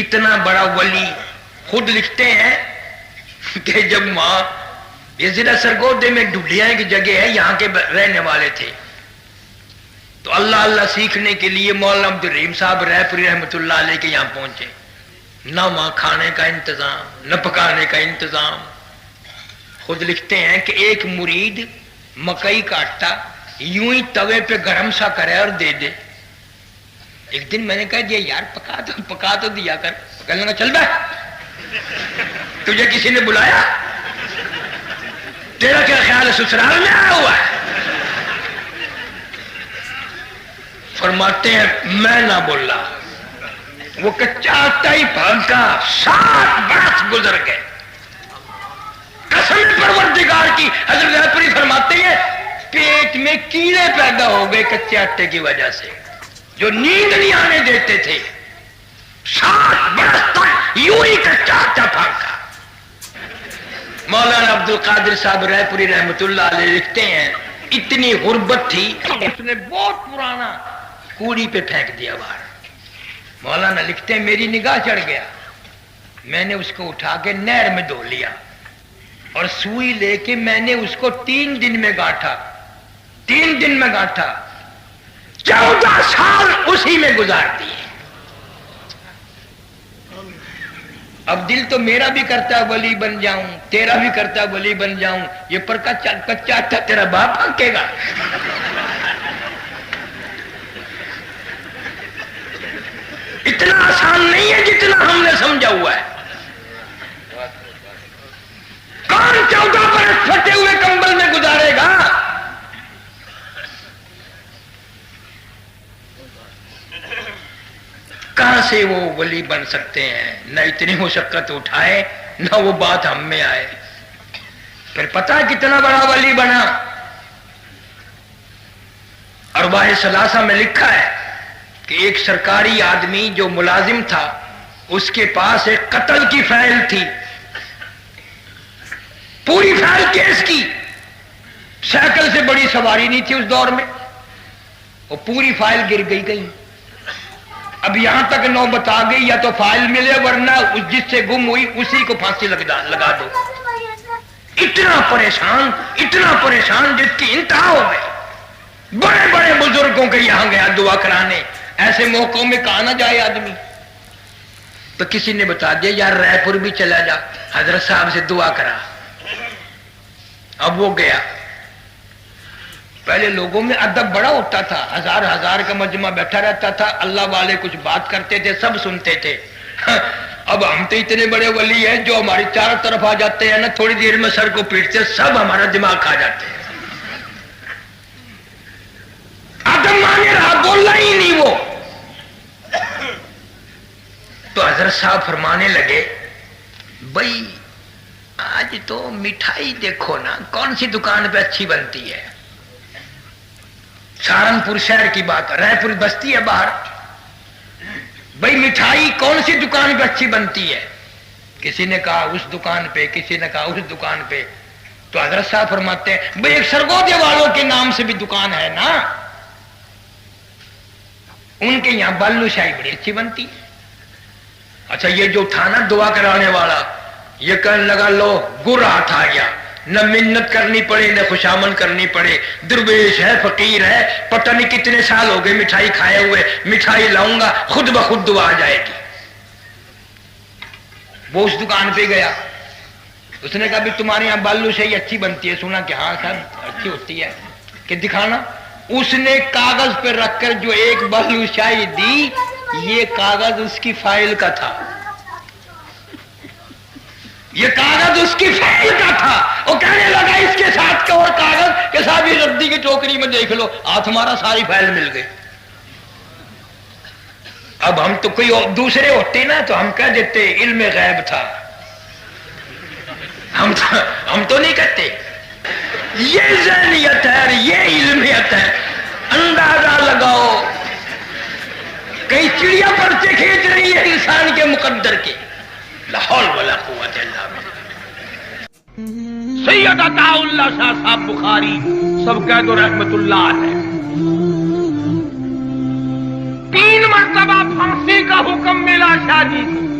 اتنا بڑا ولی خود لکھتے ہیں کہ جب وہاں یہ ضلع سرگودے میں ڈھولیا کی جگہ ہے، یہاں کے رہنے والے تھے، تو اللہ اللہ سیکھنے کے لیے مولانا عبد الرحیم صاحب رائے پوری رحمۃ اللہ علیہ کے یہاں پہنچے. نہ وہاں کھانے کا انتظام، نہ پکانے کا انتظام. خود لکھتے ہیں کہ ایک مرید مکئی کاٹتا یوں ہی توے پہ گرم سا کرے اور دے دے. ایک دن میں نے کہا جی یار پکا تو دیا کر. کہنے لگا چل بے، تجھے کسی نے بلایا؟ تیرا کیا خیال ہے سسرال میں آیا ہوا ہے؟ فرماتے ہیں میں نہ بولا، وہ کچا آٹا ہی پھانکا، 7 برس گزر گئے. قسم پروردگار کی، حضرت رائے فرماتے ہیں پیٹ میں کیڑے پیدا ہو گئے کچے آٹے کی وجہ سے جو نیند نہیں آنے دیتے تھے. 7 برس تک یوں ہی کچا آٹا پھانکا. مولانا عبد القادر صاحب رائے پوری رحمۃ اللہ علیہ لکھتے ہیں اتنی غربت تھی اس نے بہت پرانا کوڑی پہ پھینک دیا باہر. مولانا لکھتے ہیں میری نگاہ چڑھ گیا، میں نے اس کو اٹھا کے نہر میں دھو لیا اور سوئی لے کے میں نے اس کو 3 دن میں گاٹھا. 3 دن میں گاٹھا، 14 سال اسی میں گزار دیے. اب دل تو میرا بھی کرتا ہے ولی بن جاؤں، تیرا بھی کرتا ہے ولی بن جاؤں. یہ پر کچا آٹا تیرا باپ پھانکے گا؟ اتنا آسان نہیں ہے جتنا ہم نے سمجھا ہوا ہے. کون 14 برس پھٹے ہوئے کمبل میں گزارے گا؟ کہاں سے وہ ولی بن سکتے ہیں؟ نہ اتنی مشقت اٹھائے نہ وہ بات ہم میں آئے. پھر پتہ کتنا بڑا ولی بنا. ارواح ثلاثہ میں لکھا ہے کہ ایک سرکاری آدمی جو ملازم تھا اس کے پاس ایک قتل کی فائل تھی، پوری فائل کیس کی. سائیکل سے بڑی سواری نہیں تھی اس دور میں، وہ پوری فائل گر گئی. اب یہاں تک نوبت آ گئی یا تو فائل ملے ورنہ جس سے گم ہوئی اسی کو پھانسی لگا دو. اتنا پریشان جس کی انتہا ہو گئی. بڑے بڑے بزرگوں کے یہاں گیا دعا کرانے. ایسے موقعوں میں کہا نہ جائے آدمی. تو کسی نے بتا دیا یار رائے پور بھی چلا جا، حضرت صاحب سے دعا کرا. اب وہ گیا. پہلے لوگوں میں ادب بڑا ہوتا تھا، 1000 کا مجمع بیٹھا رہتا تھا، اللہ والے کچھ بات کرتے تھے سب سنتے تھے. اب ہم تو اتنے بڑے ولی ہیں جو ہماری چاروں طرف آ جاتے ہیں نا، تھوڑی دیر میں سر کو پیٹتے سب ہمارا دماغ کھا جاتے ہیں. ادب مانے رہا، بولنا ہی نہیں وہ. تو حضرت صاحب فرمانے لگے بھائی آج تو مٹھائی دیکھو نا کون سی دکان پہ اچھی بنتی ہے. سہارنپور شہر کی بات، رائے پور بستی ہے باہر. بھائی مٹھائی کون سی دکان پہ اچھی بنتی ہے؟ کسی نے کہا اس دکان پہ، کسی نے کہا اس دکان پہ. تو حضرت صاحب فرماتے ہیں بھائی ایک سرگودے والوں کے نام سے بھی دکان ہے نا، ان کے یہاں بالو شاہی بڑی اچھی بنتی ہے. اچھا یہ جو تھا نا دعا کرانے والا، یہ کہنے لگا لو گر ہاتھ آ گیا، نہ منت کرنی پڑے نہ خوشامن کرنی پڑے. درویش ہے، فقیر ہے، پتہ نہیں کتنے سال ہو گئے مٹھائی کھائے ہوئے، مٹھائی لاؤں گا خود بخود دعا آ جائے گی. وہ اس دکان پہ گیا، اس نے کہا بھی تمہارے یہاں بالو شاہی اچھی بنتی ہے؟ سنا کہ ہاں صاحب اچھی ہوتی ہے. کہ دکھانا. اس نے کاغذ پہ رکھ کر جو ایک بالو شاہی دی، یہ کاغذ اس کی فائل کا تھا. یہ کاغذ اس کی فائل کا تھا. وہ کہنے لگا اس کے ساتھ کا اور کاغذ کہ صاحب یہ ردی کی ٹوکری میں دیکھ لو، آج ہمارا ساری فائل مل گئی. اب ہم تو کوئی دوسرے ہوتے نا تو ہم کہہ دیتے علم غیب تھا. ہم تو نہیں کہتے. یہ ذہنیت ہے، یہ علمیت ہے. اندازہ لگاؤ کئی چڑیا پرچے کھینچ رہی ہے انسان کے مقدر کے. لا حول ولا قوت الا باللہ. سید عطا اللہ شاہ صاحب بخاری سب کہہ دو رحمت اللہ علیہ. 3 مرتبہ پھانسی کا حکم ملا شاہ جی کو.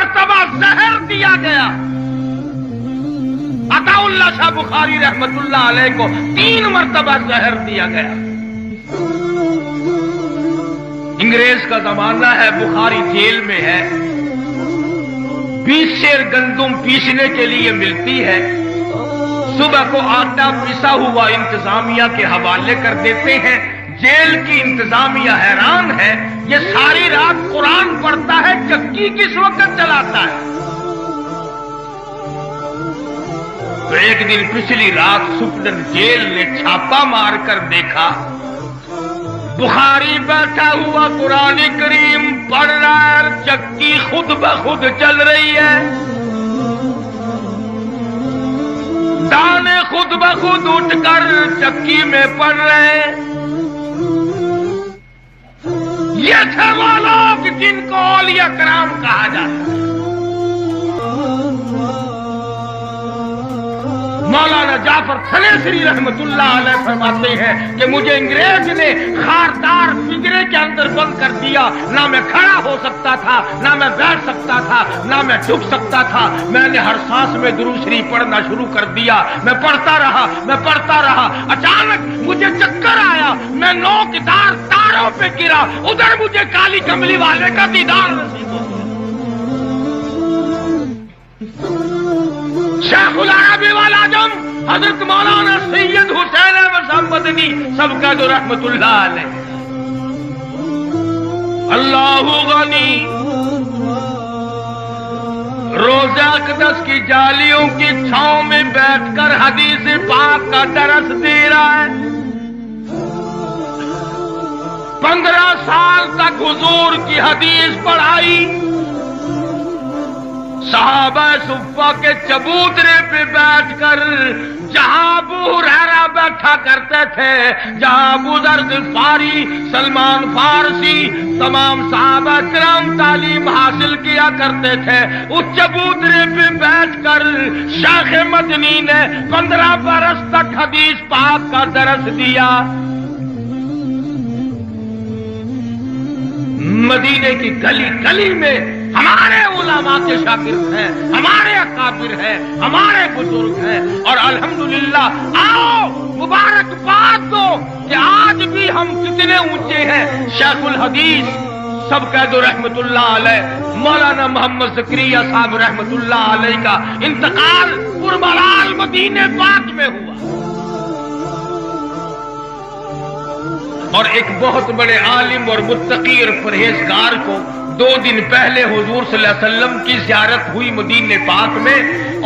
مرتبہ زہر دیا گیا. عطا اللہ شاہ بخاری رحمت اللہ علیہ کو 3 مرتبہ زہر دیا گیا. انگریز کا زمانہ ہے، بخاری جیل میں ہے، 20 سیر گندم پیسنے کے لیے ملتی ہے. صبح کو آٹا پسا ہوا انتظامیہ کے حوالے کر دیتے ہیں. جیل کی انتظامیہ حیران ہے، یہ ساری رات قرآن پڑھتا ہے، چکی کس وقت چلاتا ہے؟ تو ایک دن پچھلی رات سپرڈن جیل نے چھاپا مار کر دیکھا، بخاری بیٹھا ہوا قرآن کریم پڑھ رہا ہے، چکی خود بخود چل رہی ہے، دانے خود بخود اٹھ کر چکی میں پڑ رہے ہیں. یہ تھے وہ لوگ جن کو اولیاء کرام کہا جاتا ہے. مولانا جعفر تھنیسری رحمت اللہ علیہ فرماتے ہیں کہ مجھے انگریز نے خاردار پنجرے کے اندر بند کر دیا، نہ میں کھڑا ہو سکتا تھا، نہ میں بیٹھ سکتا تھا، نہ میں جھک سکتا تھا. میں نے ہر سانس میں درود شریف پڑھنا شروع کر دیا. میں پڑھتا رہا. اچانک مجھے چکر آیا، میں نوکدار تاروں پہ گرا. ادھر مجھے کالی کملی والے کا دیدار نصیب ہو. شیخ العربی والعجم حضرت مولانا سید حسین احمد مدنی سب کا جو رحمت اللہ علیہ. اللہ غنی روزہ اقدس کی جالیوں کی چھاؤں میں بیٹھ کر حدیث پاک کا درس دے رہا ہے. 15 سال تک حضور کی حدیث پڑھائی. صحابہ صفہ کے چبوترے پہ بیٹھ کر جہاں ابو ہریرہ بیٹھا کرتے تھے، جہاں ابو ذر غفاری، سلمان فارسی، تمام صحابہ کرام تعلیم حاصل کیا کرتے تھے، اس چبوترے پہ بیٹھ کر شیخ مدنی نے 15 برس تک حدیث پاک کا درس دیا. مدینے کی گلی گلی میں ہمارے علماء کے شاگرد ہیں، ہمارے اکابر ہیں، ہمارے بزرگ ہیں، اور الحمدللہ آؤ مبارکباد دو کہ آج بھی ہم کتنے اونچے ہیں. شیخ الحدیث سب کہہ دو رحمت اللہ علیہ مولانا محمد زکریا صاحب رحمت اللہ علیہ کا انتقال پرملال مدینے پاک میں ہوا. اور ایک بہت بڑے عالم اور متقی اور پرہیزگار کو 2 دن پہلے حضور صلی اللہ علیہ وسلم کی زیارت ہوئی مدینے پاک میں،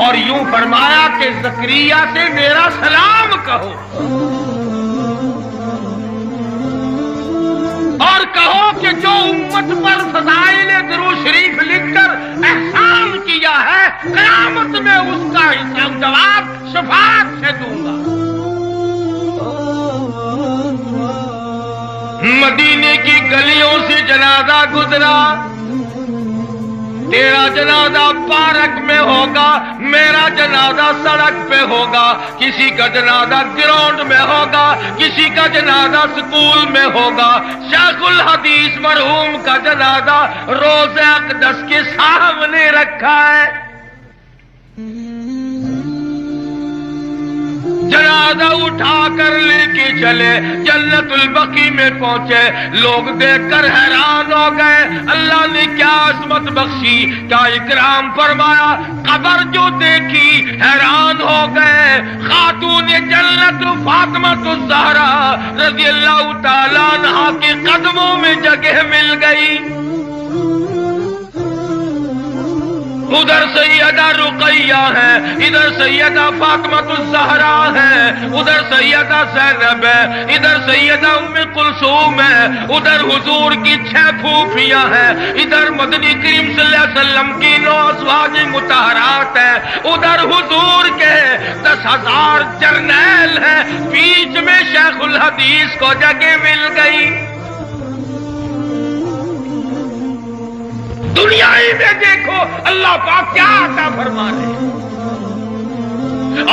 اور یوں فرمایا کہ زکریا سے میرا سلام کہو، اور کہو کہ جو امت پر فضائل درود شریف لکھ کر احسان کیا ہے، قیامت میں اس کا حساب جواب شفاعت سے دوں گا. مدینے کی گلیوں سے جنازہ گزرا. تیرا جنازہ پارک میں ہوگا، میرا جنازہ سڑک پہ ہوگا، کسی کا جنازہ گراؤنڈ میں ہوگا، کسی کا جنازہ سکول میں ہوگا. شیخ الحدیث مرحوم کا جنازہ روزہ اقدس کے سامنے رکھا ہے. جنازہ اٹھا کر لے کے چلے، جنت البقیع میں پہنچے. لوگ دیکھ کر حیران ہو گئے، اللہ نے کیا عظمت بخشی، کیا اکرام فرمایا. قبر جو دیکھی حیران ہو گئے. خاتون جنت فاطمہ الزہرا رضی اللہ تعالیٰ عنہا کے قدموں میں جگہ مل گئی. ادھر سیدہ رقیہ ہے، ادھر سیدہ فاطمہ الزہرا ہے، ادھر سیدہ زینب ہے، ادھر سیدہ ام کلثوم ہے، ادھر حضور کی 6 پھوپھیاں ہیں، ادھر مدنی کریم صلی اللہ علیہ وسلم کی 9 ازواج مطہرات ہیں، ادھر حضور کے 10,000 جرنیل ہیں. بیچ میں شیخ الحدیث کو جگہ مل گئی. دنیا ہی میں دیکھو اللہ پاک کیا عطا فرما رہے.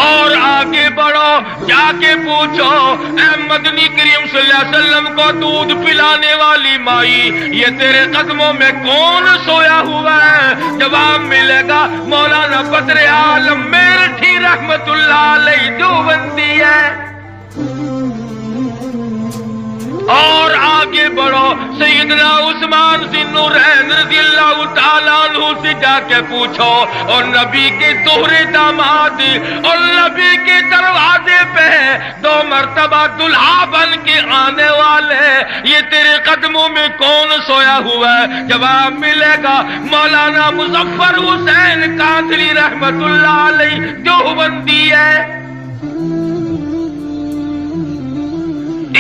اور آگے بڑھو، جا کے پوچھو اے مدنی کریم صلی اللہ علیہ وسلم کو دودھ پلانے والی مائی، یہ تیرے قدموں میں کون سویا ہوا ہے؟ جواب ملے گا مولانا بدر عالم میرٹھی رحمت اللہ علیہ دیوبندی ہے۔ اور آگے بڑھو، سیدنا عثمان ذی النورین رضی اللہ تعالیٰ عنہ سے جا کے پوچھو، اور نبی کے دوہرے داماد اور نبی کے دروازے پہ 2 مرتبہ دلہا بن کے آنے والے، یہ تیرے قدموں میں کون سویا ہوا ہے؟ جواب ملے گا مولانا مظفر حسین قادری رحمت اللہ علیہ دیوبندی ہے۔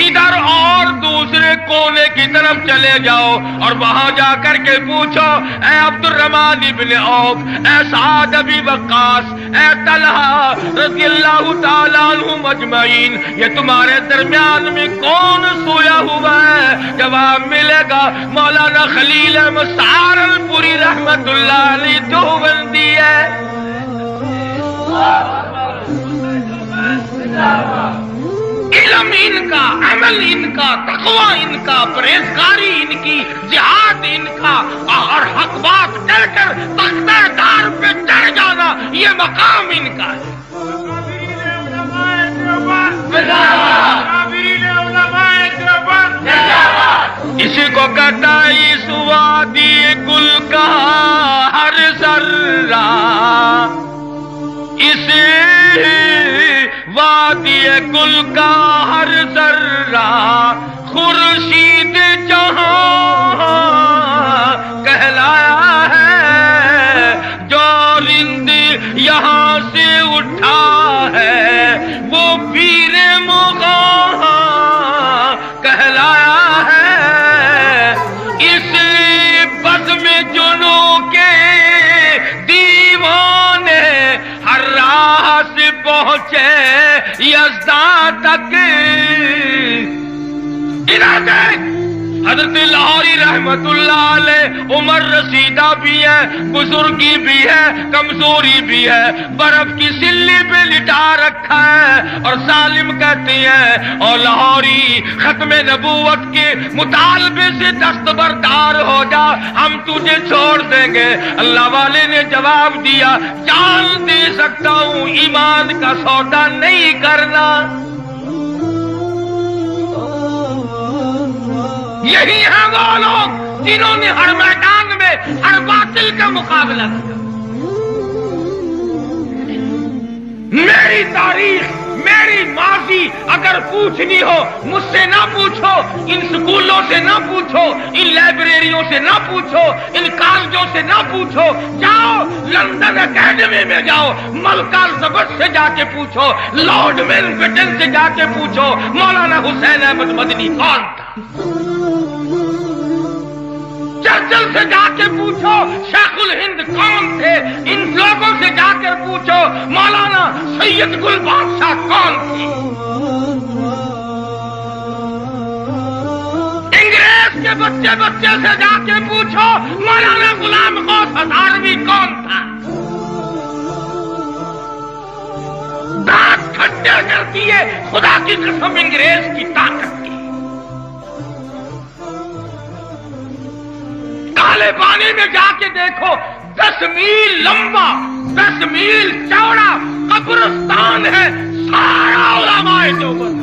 ادھر اور دوسرے کونے کی طرف چلے جاؤ اور وہاں جا کر کے پوچھو، اے عبد الرحمن ابن عوف، اے سعد ابی وقاص، اے طلحہ رضی اللہ تعالیٰ عنہم اجمعین، یہ تمہارے درمیان میں کون سویا ہوا ہے؟ جواب ملے گا مولانا خلیل احمد سہارنپوری رحمت اللہ علیہ دیوبندی ہے۔ علم ان کا، عمل ان کا، تقوی ان کا، پرہیزگاری ان کی، جہاد ان کا، اور حق بات کر کر تختہ دار پہ چڑھ جانا یہ مقام ان کا ہے۔ اسی کو کہتا ہے اس وادی گل کا ہر ذرہ، اسے وادی گل کا ہر ذرہ، خورشید جہاں کہلایا ہے، جو رند یہاں سے اٹھا ہے وہ پیر مغاں کہلایا ہے۔ اس بزم جنوں کے دیوانے ہر راہ سے پہنچے یزدان تک۔ ارادہ حضرت لاہوری رحمت اللہ علیہ عمر رسیدہ بھی ہے، بزرگی بھی ہے، کمزوری بھی ہے، برف کی سلی پہ لٹا رکھا ہے، اور سالم کہتے ہیں اور لاہوری ختم نبوت کے مطالبے سے دستبردار ہو جا، ہم تجھے چھوڑ دیں گے۔ اللہ والے نے جواب دیا، جان دے سکتا ہوں، ایمان کا سودا نہیں کرنا۔ یہی ہیں وہ لوگ جنہوں نے ہر میدان میں ہر باطل کا مقابلہ کیا۔ میری تاریخ، میری ماضی اگر پوچھنی ہو مجھ سے نہ پوچھو، ان سکولوں سے نہ پوچھو، ان لائبریریوں سے نہ پوچھو، ان کالجوں سے نہ پوچھو، جاؤ لندن اکیڈمی میں جاؤ، ملکہ الزبر سے جا کے پوچھو، لارڈ ماؤنٹ بیٹن سے جا کے پوچھو مولانا حسین احمد مدنی کون تھا، چرچل سے جا کے پوچھو شیخ الہند کون تھے، ان لوگوں سے جا کر پوچھو مولانا سید گل بادشاہ کون تھی۔ انگریز کے بچے سے جا کے پوچھو مولانا غلام غوث ہزاروی کون تھا۔ دانت کھٹے کرتی ہے خدا کی قسم انگریز کی طاقت کی۔ کالے پانی میں جا کے دیکھو 10 میل لمبا 10 میل چوڑا قبرستان ہے، سارا علماء دیوبند۔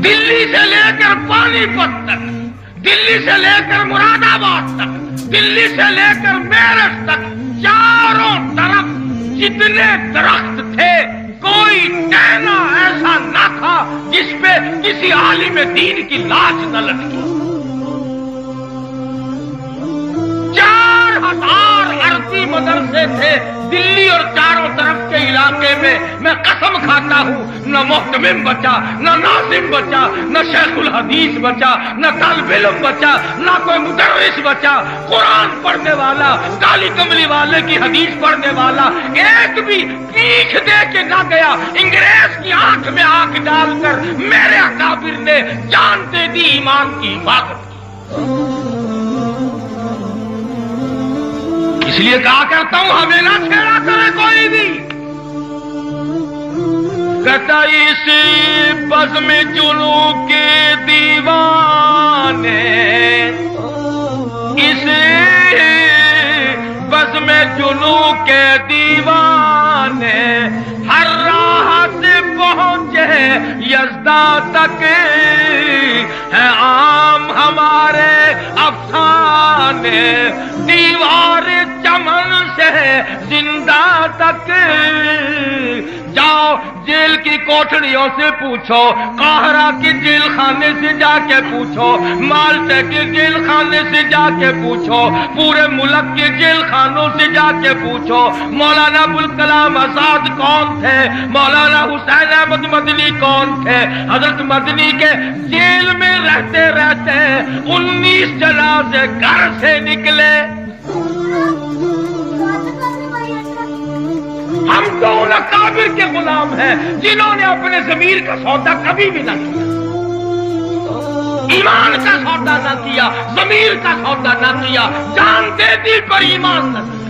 دلی سے لے کر پانی پت تک، دلی سے لے کر مراد آباد تک، دلی سے لے کر میرٹھ تک، چاروں طرف جتنے درخت تھے کوئی ٹہنا ایسا نہ تھا جس پہ کسی عالم دین کی لاش نہ لٹکی۔ 4000 عربی مدرسے تھے دلی اور چاروں طرف کے علاقے میں۔ میں قسم کھاتا ہوں نہ محتمم بچا، نہ ناظم بچا، نہ شیخ الحدیث بچا، نہ طالب علم بچا، نہ کوئی مدرس بچا، قرآن پڑھنے والا، کالی کملی والے کی حدیث پڑھنے والا ایک بھی پیٹھ دے کے نہ گیا۔ انگریز کی آنکھ میں آنکھ ڈال کر میرے اکابر نے جان دے دی ایمان کی حفاظت کی۔ اس لیے کہا کرتا ہوں ہمیں نہ چھیڑا کرے کوئی بھی، کہتا اسی بزم جنو کے دیوانے، اسی بزم جنو کے دیوانے ہر راہ سے پہنچے یزداں تک، ہے عام ہمارے افسانے دیوار چمن سے زندہ تک۔ جاؤ جیل کی کوٹڑیوں سے پوچھو، قاہرہ کی جیل خانے سے جا کے پوچھو، مالٹے کے جیل خانے سے جا کے پوچھو، پورے ملک کے جیل خانوں سے جا کے پوچھو مولانا ابوالکلام آزاد کون تھے، مولانا حسین احمد مدنی کون تھے۔ حضرت مدنی کے جیل میں رہتے رہتے 19 جنازے گھر سے نکلے۔ ہم تو ان اکابر کے غلام ہیں جنہوں نے اپنے ضمیر کا سودا کبھی بھی نہ کیا، ایمان کا سودا نہ کیا، ضمیر کا سودا نہ کیا، جان دے دی پر ایمان نہ کیا۔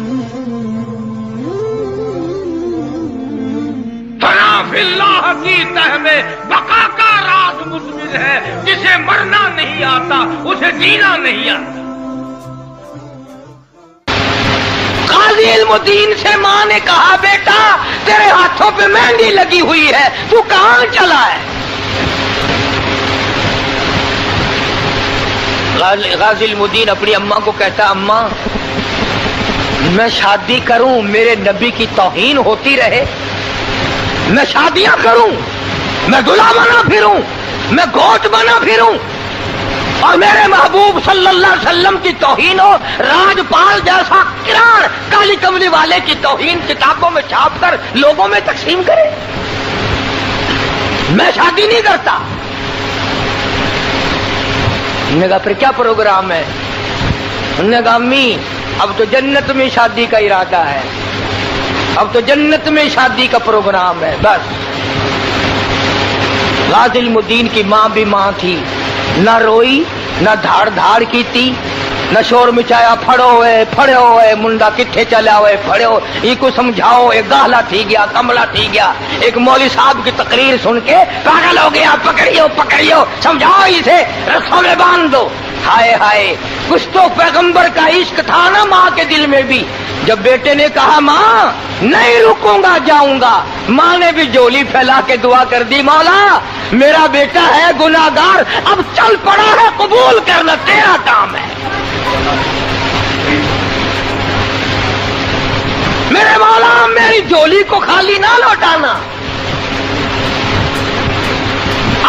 فنا فی اللہ کی تہ میں بقا کا راز مضمر ہے، جسے مرنا نہیں آتا اسے جینا نہیں آتا۔ قاضی علم الدین سے ماں نے کہا بیٹا تیرے ہاتھوں پہ مہندی لگی ہوئی ہے، تو کہاں چلا ہے؟ غازی علم الدین اپنی اماں کو کہتا اماں میں شادی کروں میرے نبی کی توہین ہوتی رہے، میں شادیاں کروں، میں دلہا بنا پھروں، میں گوٹ بنا پھروں اور میرے محبوب صلی اللہ علیہ وسلم کی توہین ہو، راجپال جیسا کران کالی کملی والے کی توہین کتابوں میں چھاپ کر لوگوں میں تقسیم کرے؟ میں شادی نہیں کرتا۔ انہوں نے کہا پھر کیا پروگرام ہے؟ انہوں نے کہا امی اب تو جنت میں شادی کا ارادہ ہے، اب تو جنت میں شادی کا پروگرام ہے بس۔ غازی علم الدین کی ماں بھی ماں تھی، نہ روئی نہ دھاڑ دھاڑ کی تھی، نہ شور مچایا پھڑو ہوئے منڈا کتھے چلا ہوئے پھڑو، یہ کو سمجھاؤ ایک گاہلا تھی گیا کملا تھی گیا، ایک مولوی صاحب کی تقریر سن کے پاگل ہو گیا، پکڑیو سمجھاؤ اسے رسوں میں باندھ دو۔ ہائے ہائے کچھ تو پیغمبر کا عشق تھا نا ماں کے دل میں بھی۔ جب بیٹے نے کہا ماں نہیں رکوں گا جاؤں گا، ماں نے بھی جولی پھیلا کے دعا کر دی مولا میرا بیٹا ہے گناہگار، اب چل پڑا ہے قبول کرنا تیرا کام ہے، میرے مولا میری جولی کو خالی نہ لوٹانا،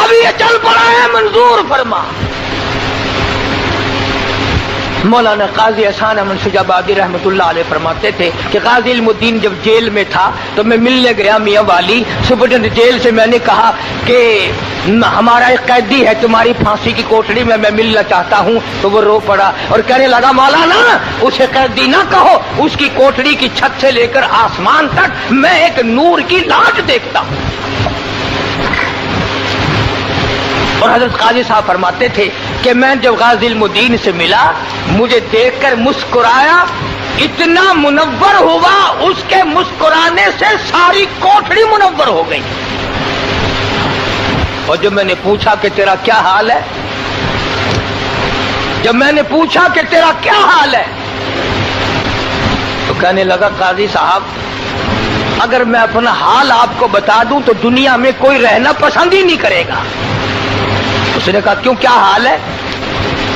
اب یہ چل پڑا ہے منظور فرما۔ مولانا قاضی احسان احمد شجابادی رحمۃ اللہ علیہ فرماتے تھے کہ غازی علم الدین جب جیل میں تھا تو میں ملنے گیا میاں والی سپرڈنٹ جیل سے، میں نے کہا کہ ہمارا ایک قیدی ہے تمہاری پھانسی کی کوٹڑی میں ملنا چاہتا ہوں، تو وہ رو پڑا اور کہنے لگا مولانا اسے قیدی نہ کہو، اس کی کوٹڑی کی چھت سے لے کر آسمان تک میں ایک نور کی لاٹ دیکھتا ہوں۔ اور حضرت قاضی صاحب فرماتے تھے کہ میں جب غازی علم الدین سے ملا مجھے دیکھ کر مسکرایا، اتنا منور ہوا اس کے مسکرانے سے ساری کوٹھڑی منور ہو گئی۔ اور جب میں نے پوچھا کہ تیرا کیا حال ہے، تو کہنے لگا قاضی صاحب اگر میں اپنا حال آپ کو بتا دوں تو دنیا میں کوئی رہنا پسند ہی نہیں کرے گا۔ اس نے کہا کیوں کیا حال ہے؟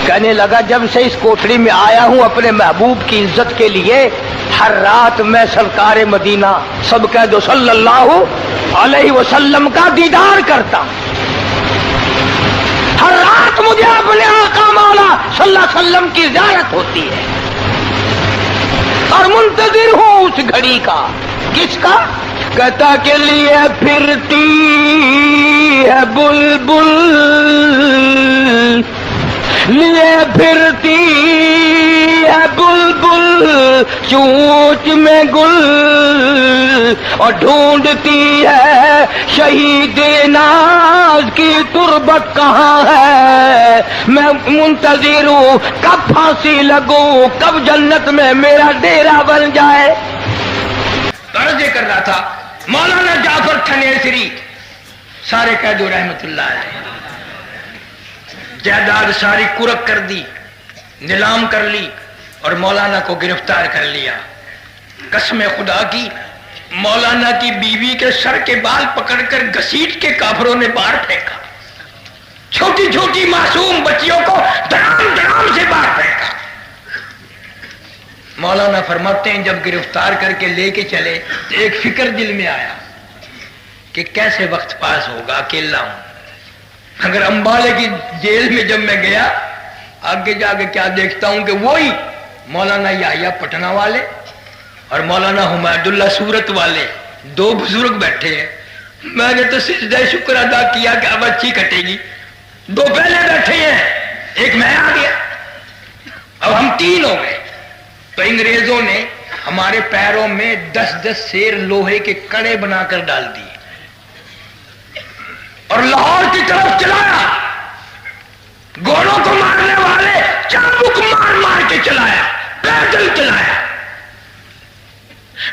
کہنے لگا جب سے اس کوٹھڑی میں آیا ہوں اپنے محبوب کی عزت کے لیے ہر رات میں سرکار مدینہ سب کہہ دو صلی اللہ علیہ وسلم کا دیدار کرتا، ہر رات مجھے اپنے آقا مولا صلی اللہ علیہ وسلم کی زیارت ہوتی ہے اور منتظر ہوں اس گھڑی کا۔ کس کا؟ کہتا کے لیے پھرتی ہے بلبل، لیے پھرتی ہے بلبل چونچ میں گل، اور ڈھونڈتی ہے شہید ناز کی تربت کہاں ہے، میں منتظر ہوں کب پھانسی لگوں، کب جنت میں میرا ڈیرا بن جائے۔ عرض کر رہا تھا مولانا جعفر تھنیسری سارے کہہ دو رحمت اللہ علیہ. جائیداد ساری کرک کر دی، نیلام کر لی اور مولانا کو گرفتار کر لیا. قسم خدا کی مولانا کی بیوی کے سر کے بال پکڑ کر گھسیٹ کے کافروں نے باہر پھینکا. چھوٹی چھوٹی معصوم بچیوں کو دھڑام دھڑام سے باہر پھینکا. مولانا فرماتے ہیں جب گرفتار کر کے لے کے چلے تو ایک فکر دل میں آیا کہ کیسے وقت پاس ہوگا، اکیلا ہوں. اگر امبالے کی جیل میں جب میں گیا آگے جا کے کیا دیکھتا ہوں کہ وہی مولانا یحییٰ پٹنہ والے اور مولانا حمید اللہ سورت والے دو بزرگ بیٹھے ہیں. میں نے تو سجدہ شکر ادا کیا کہ اب اچھی کٹے گی. دو پہلے بیٹھے ہیں، ایک میں آ گیا، اب ہم تین ہو گئے. تو انگریزوں نے ہمارے پیروں میں 10-10 سیر لوہے کے کڑے بنا کر ڈال دیے اور لاہور کی طرف چلایا. گھوڑوں کو مارنے والے چابک مار مار کے چلایا، پیدل چلایا.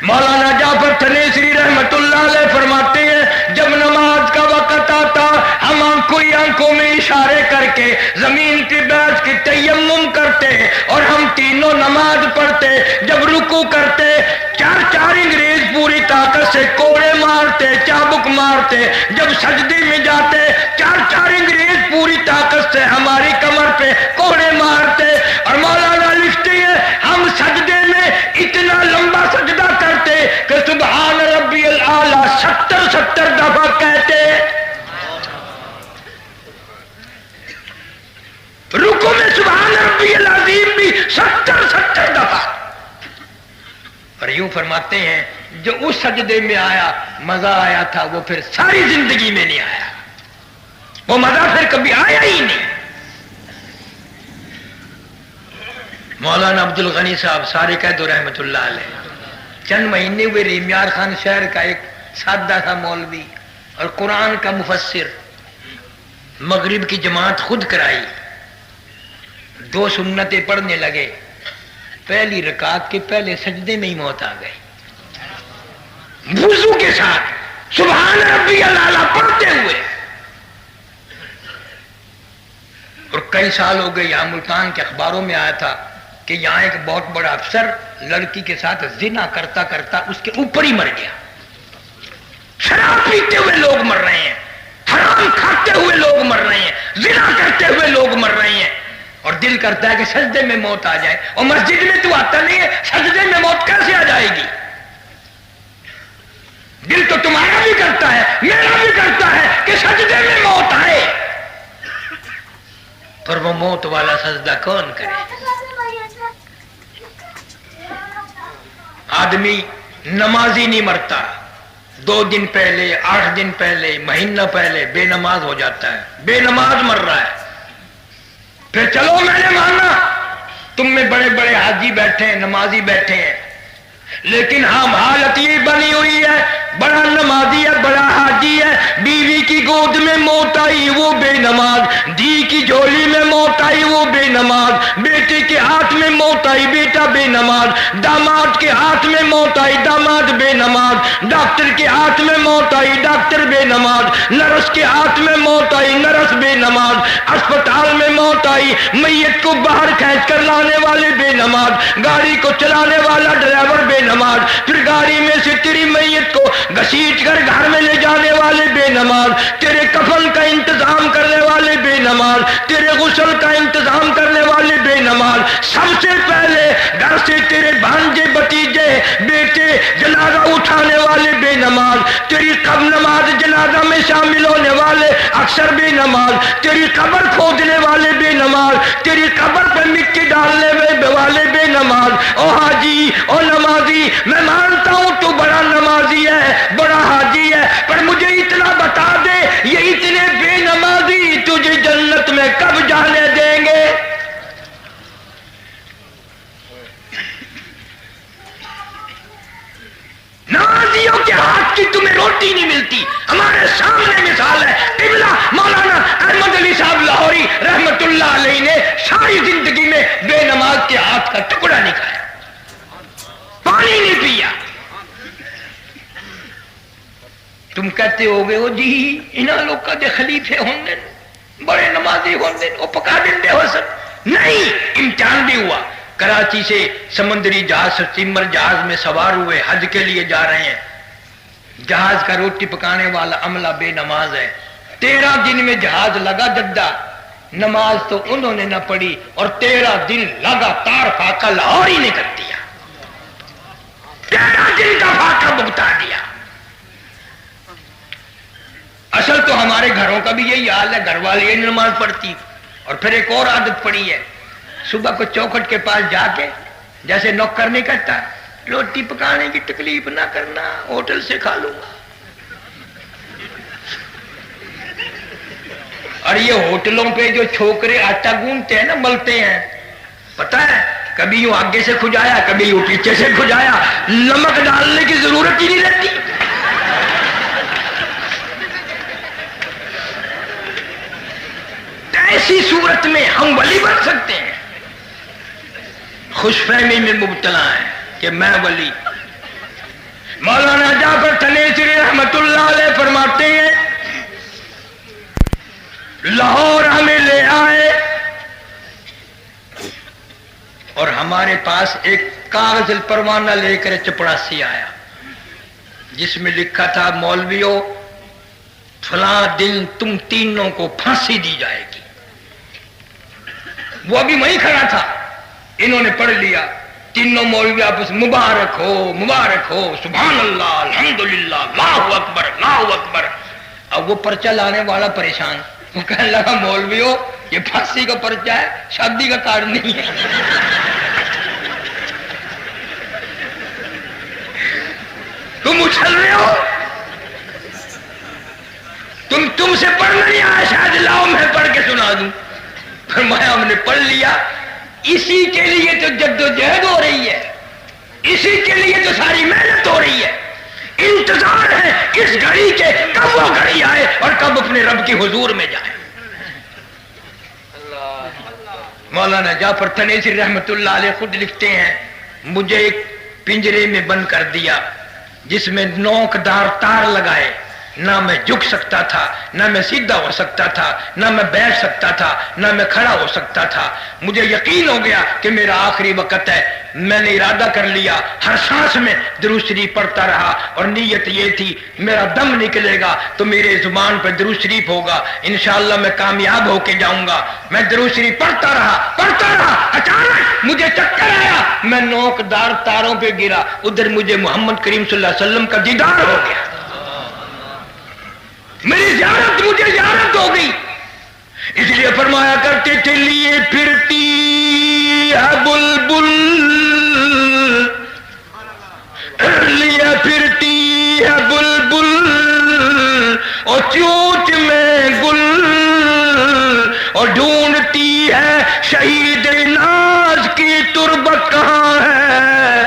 مولانا جعفر تنیسری رحمت اللہ علیہ فرماتے ہیں جب نماز کا وقت آتا ہم آنکھوں میں اشارے کر کے زمین کی بیٹھ کے تیمم کرتے اور ہم تینوں نماز پڑھتے. جب رکوع کرتے چار انگریز پوری طاقت سے کوڑے مارتے، چابک مارتے. جب سجدے میں جاتے چار انگریز پوری طاقت سے ہماری کمر پہ کوڑے مارتے. اور مولانا لکھتے ہیں ہم سجدے میں اتنا لمبا سجدہ کرتے کہ سبحان ربی الاعلیٰ 70 دفعہ کہتے. رکوع میں سبحان ربی العظیم بھی 70 دفعہ. اور یوں فرماتے ہیں جو اس سجدے میں آیا مزہ آیا تھا وہ پھر ساری زندگی میں نہیں آیا، وہ مزہ پھر کبھی آیا ہی نہیں. مولانا عبد الغنی صاحب سارے کہہ دو رحمت اللہ علیہ چند مہینے ہوئے ریمیار خان شہر کا ایک سادہ تھا مولوی اور قرآن کا مفسر، مغرب کی جماعت خود کرائی. 2 سنتیں پڑھنے لگے. پہلی رکعت کے پہلے سجدے میں ہی موت آ گئی، وضو کے ساتھ سبحان ربی الاعلیٰ پڑھتے ہوئے. اور کئی سال ہو گئے یہاں ملتان کے اخباروں میں آیا تھا کہ یہاں ایک بہت بڑا افسر لڑکی کے ساتھ زنا کرتا کرتا اس کے اوپر ہی مر گیا. شراب پیتے ہوئے لوگ مر رہے ہیں، حرام کھاتے ہوئے لوگ مر رہے ہیں، زنا کرتے ہوئے لوگ مر رہے ہیں. اور دل کرتا ہے کہ سجدے میں موت آ جائے. اور مسجد میں تو آتا نہیں ہے، سجدے میں موت کیسے آ جائے گی؟ دل تو تمہارا بھی کرتا ہے، میرا بھی کرتا ہے کہ سجدے میں موت آئے، پر وہ موت والا سجدہ کون کرے؟ آدمی نمازی نہیں مرتا، 2 دن پہلے، 8 دن پہلے، مہینہ پہلے بے نماز ہو جاتا ہے، بے نماز مر رہا ہے. پھر چلو میں نے مانا تم میں بڑے بڑے حاجی بیٹھے ہیں، نمازی بیٹھے ہیں، لیکن ہم حالت یہ بنی ہوئی ہے بڑا نمازی ہے، بڑا حاجی ہے، بیوی کی گود میں موت آئی وہ بے نماز، دی کی جھولی میں موت آئی وہ بے نماز، بیٹے کے ہاتھ میں موت آئی بیٹا بے نماز، داماد کے ہاتھ میں موت آئی داماد بے نماز، ڈاکٹر کے ہاتھ میں موت آئی ڈاکٹر بے نماز، نرس کے ہاتھ میں موت آئی نرس بے نماز، اسپتال میں موت آئی، میت کو باہر کھینچ کر لانے والے بے نماز، گاڑی کو چلانے والا ڈرائیور بے نماز، پھر گاڑی میں سے تیری میت کو گھسیٹ کر گھر میں لے جانے والے بے نماز، تیرے کفن کا انتظام کرنے والے بے نماز، تیرے غسل کا انتظام کرنے والے بے نماز، سب سے پہلے گھر سے تیرے بھانجے بتیجے بیٹے جنازہ اٹھانے والے بے نماز، تیری قبر نماز جنازہ میں شامل ہونے والے اکثر بے نماز، تیری قبر کھودنے والے بے نماز، تیری قبر پر مٹی ڈالنے والے بے نماز. او حاجی او نمازی، میں مانتا ہوں تو بڑا نمازی ہے، بڑا حاجی ہے، پر مجھے اتنا بتا دے یہ اتنے بے نمازی تجھے جنت میں کب جانے دیں گے؟ نمازیوں کے ہاتھ کی تمہیں روٹی نہیں ملتی. ہمارے سامنے مثال ہے قبلہ مولانا احمد علی صاحب لاہوری رحمت اللہ علیہ نے ساری زندگی میں بے نماز کے ہاتھ کا ٹکڑا نہیں کھایا، پانی نہیں پیا. تم کہتے کہتے ہو گے وہ جی انہاں لوگ دے خلیفے ہوندے بڑے نمازی ہوندے وہ پکا دندے ہو سب نہیں. امتحان بھی ہوا. کراچی سے سمندری جہاز سٹیمر جہاز میں سوار ہوئے, حج کے لیے جا رہے ہیں. جہاز کا روٹی پکانے والا عملہ بے نماز ہے. 13 دن میں جہاز لگا جدہ, نماز تو انہوں نے نہ پڑھی اور 13 دن لگاتار فاقہ لاہور ہی نے کر دیا. 13 دن کا فاقہ بگتا دیا. اصل تو ہمارے گھروں کا بھی یہی حال ہے, گھر والی یہ نماز پڑھتی. اور پھر ایک اور عادت پڑی ہے, صبح کو چوکھٹ کے پاس جا کے جیسے نوکر نہیں کرتا روٹی پکانے کی تکلیف نہ کرنا, ہوٹل سے کھا لوں گا. اور یہ ہوٹلوں پہ جو چھوکرے آٹا گوندتے ہیں نا, ملتے ہیں, پتہ ہے کبھی یوں آگے سے کھجایا کبھی یوں پیچھے سے کھجایا, نمک ڈالنے کی ضرورت ہی نہیں رہتی. ایسی صورت میں ہم ولی بن سکتے ہیں. خوش فہمی میں مبتلا ہیں کہ میں ولی. مولانا جعفر تنیسری رحمت اللہ علیہ فرماتے ہیں لاہور ہمیں لے آئے اور ہمارے پاس ایک کاغذ پروانہ لے کر چپڑاسی آیا جس میں لکھا تھا مولویوں فلاں دن تم تینوں کو پھانسی دی جائے گی. وہ ابھی وہیں کھڑا تھا, انہوں نے پڑھ لیا. تینوں مولوی آپس مبارک ہو سبحان اللہ الحمدللہ اللہ اکبر اللہ اکبر. اب وہ پرچہ لانے والا پریشان, وہ کہنے لگا مولویوں یہ پھانسی کا پرچہ ہے, شادی کا کارڈ نہیں ہے. تم اچھل رہے ہو, تم سے پڑھنا نہیں آیا, شاید لاؤ میں پڑھ کے سنا دوں. فرمایا ہم نے پڑھ لیا. اسی کے لیے تو جدوجہد ہو رہی ہے, اسی کے لیے تو ساری محنت ہو رہی ہے. انتظار ہے اس گھڑی کے کب وہ گھڑی آئے اور کب اپنے رب کی حضور میں جائے. مولانا جعفر تنیسری رحمت اللہ علیہ خود لکھتے ہیں مجھے ایک پنجرے میں بند کر دیا جس میں نوکدار تار لگائے. نہ میں جھک سکتا تھا, نہ میں سیدھا ہو سکتا تھا, نہ میں بیٹھ سکتا تھا, نہ میں کھڑا ہو سکتا تھا. مجھے یقین ہو گیا کہ میرا آخری وقت ہے. میں نے ارادہ کر لیا, ہر سانس میں درود شریف پڑھتا رہا اور نیت یہ تھی میرا دم نکلے گا تو میرے زبان پہ درود شریف ہوگا, انشاءاللہ میں کامیاب ہو کے جاؤں گا. میں درود شریف پڑھتا رہا. اچانک مجھے چکر آیا, میں نوکدار تاروں پہ گرا. ادھر مجھے محمد کریم صلی اللہ علیہ وسلم کا دیدار ہو گیا. میری مجھے زیارت ہو گئی. اس لیے فرمایا کرتے تھے لیے پھرتی ہے بلبل, لیے پھرتی ہے بلبل اور چوچ میں گل اور ڈھونڈتی ہے شہید ناز کی تربت کہاں ہے.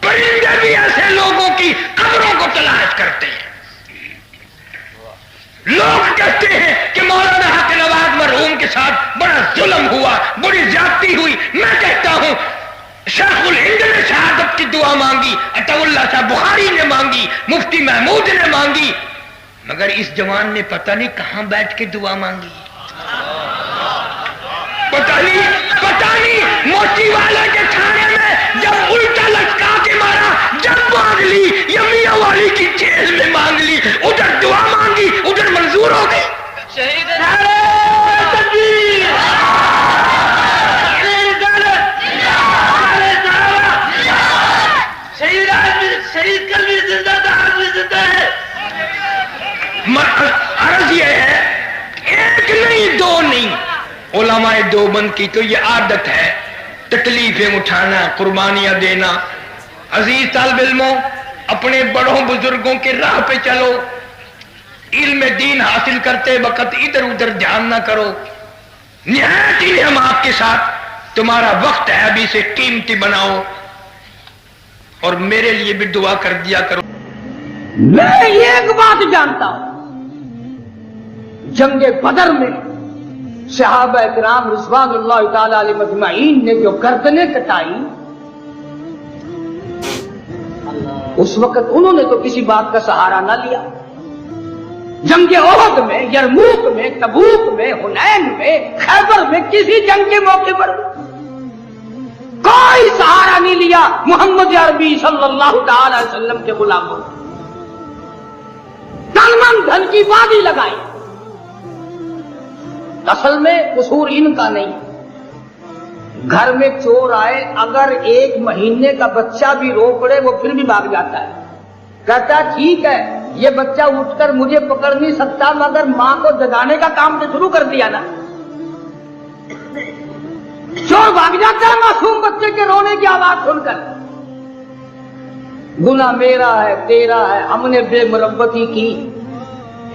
پرندے بھی ایسے لوگوں کی قبروں کو تلاش کرتے ہیں. لوگ کہتے ہیں کہ مولانا حق نواز مرحوم کے ساتھ بڑا ظلم ہوا, بڑی زیادتی ہوئی. میں کہتا ہوں شیخ الہند نے شہادت کی دعا مانگی, عطا اللہ شاہ بخاری نے مانگی, مفتی محمود نے مانگی, مگر اس جوان نے پتہ نہیں کہاں بیٹھ کے دعا مانگی. پتہ نہیں موتی والے کے تھانے میں جب الٹا لٹکا کے مارا, جب مانگ لی یا میاں والی کی جیل میں مانگ لی, ادھر دعا مانگی ادھر منظور ہو گئی. شہید شہید کل بھی زندہ تھا, آج بھی زندہ ہے. عرض یہ ہے ایک نہیں دو نہیں, علماء دیوبند کی تو یہ عادت ہے تکلیفیں اٹھانا, قربانیاں دینا. عزیز طالب علموں, اپنے بڑوں بزرگوں کے راہ پہ چلو. علم دین حاصل کرتے وقت ادھر ادھر دھیان نہ کرو. نہایت ہی ہم آپ کے ساتھ, تمہارا وقت ہے ابھی سے قیمتی بناؤ اور میرے لیے بھی دعا کر دیا کرو. میں یہ ایک بات جانتا ہوں, جنگ بدر میں صحابہ کرام رضوان اللہ تعالی علیہ مجمعین نے جو گردنیں کٹائی, اللہ اس وقت انہوں نے تو کسی بات کا سہارا نہ لیا. جنگ احد میں، یرموک میں، تبوک میں، حنین میں، خیبر میں، کسی جنگ کے موقع پر کوئی سہارا نہیں لیا محمد عربی صلی اللہ تعالی علیہ وسلم کے غلاموں. تن من دھن کی وادی لگائی. اصل میں قصور ان کا نہیں. گھر میں چور آئے، اگر 1 مہینے کا بچہ بھی رو پڑے وہ پھر بھی بھاگ جاتا ہے. کہتا ٹھیک ہے یہ بچہ اٹھ کر مجھے پکڑ نہیں سکتا، مگر ماں کو جگانے کا کام تو شروع کر دیا نا. چور بھاگ جاتا ہے معصوم بچے کے رونے کی آواز سن کر. گناہ میرا ہے، تیرا ہے، ہم نے بے مربتی کی.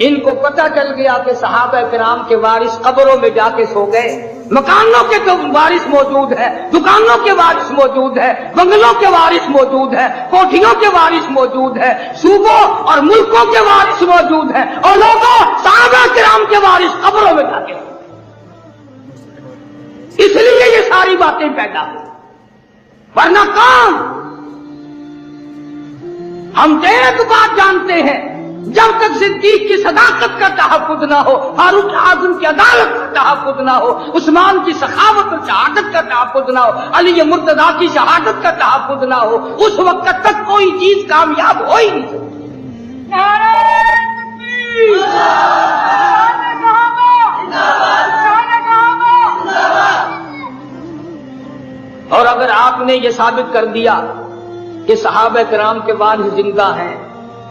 ان کو پتہ چل گیا کہ صحابہ کرام کے وارث قبروں میں جا کے سو گئے. مکانوں کے تو وارث موجود ہے، دکانوں کے وارث موجود ہے، بنگلوں کے وارث موجود ہے، کوٹھیوں کے وارث موجود ہے، صوبوں اور ملکوں کے وارث موجود ہیں، اور لوگوں صحابہ کرام کے وارث قبروں میں جا کے. اس لیے یہ ساری باتیں پیدا ہوئی. ورنہ کام ہم ایک بات جانتے ہیں، جب تک صدیق کی صداقت کا تحفظ نہ ہو، فاروق اعظم کی عدالت کا تحفظ نہ ہو، عثمان کی سخاوت اور شہادت کا تحفظ نہ ہو، علی مرتضیٰ کی شہادت کا تحفظ نہ ہو، اس وقت تک کوئی چیز کامیاب ہو ہی نہیں سکتی. اور اگر آپ نے یہ ثابت کر دیا کہ صحابہ کرام کے وارث زندہ ہیں،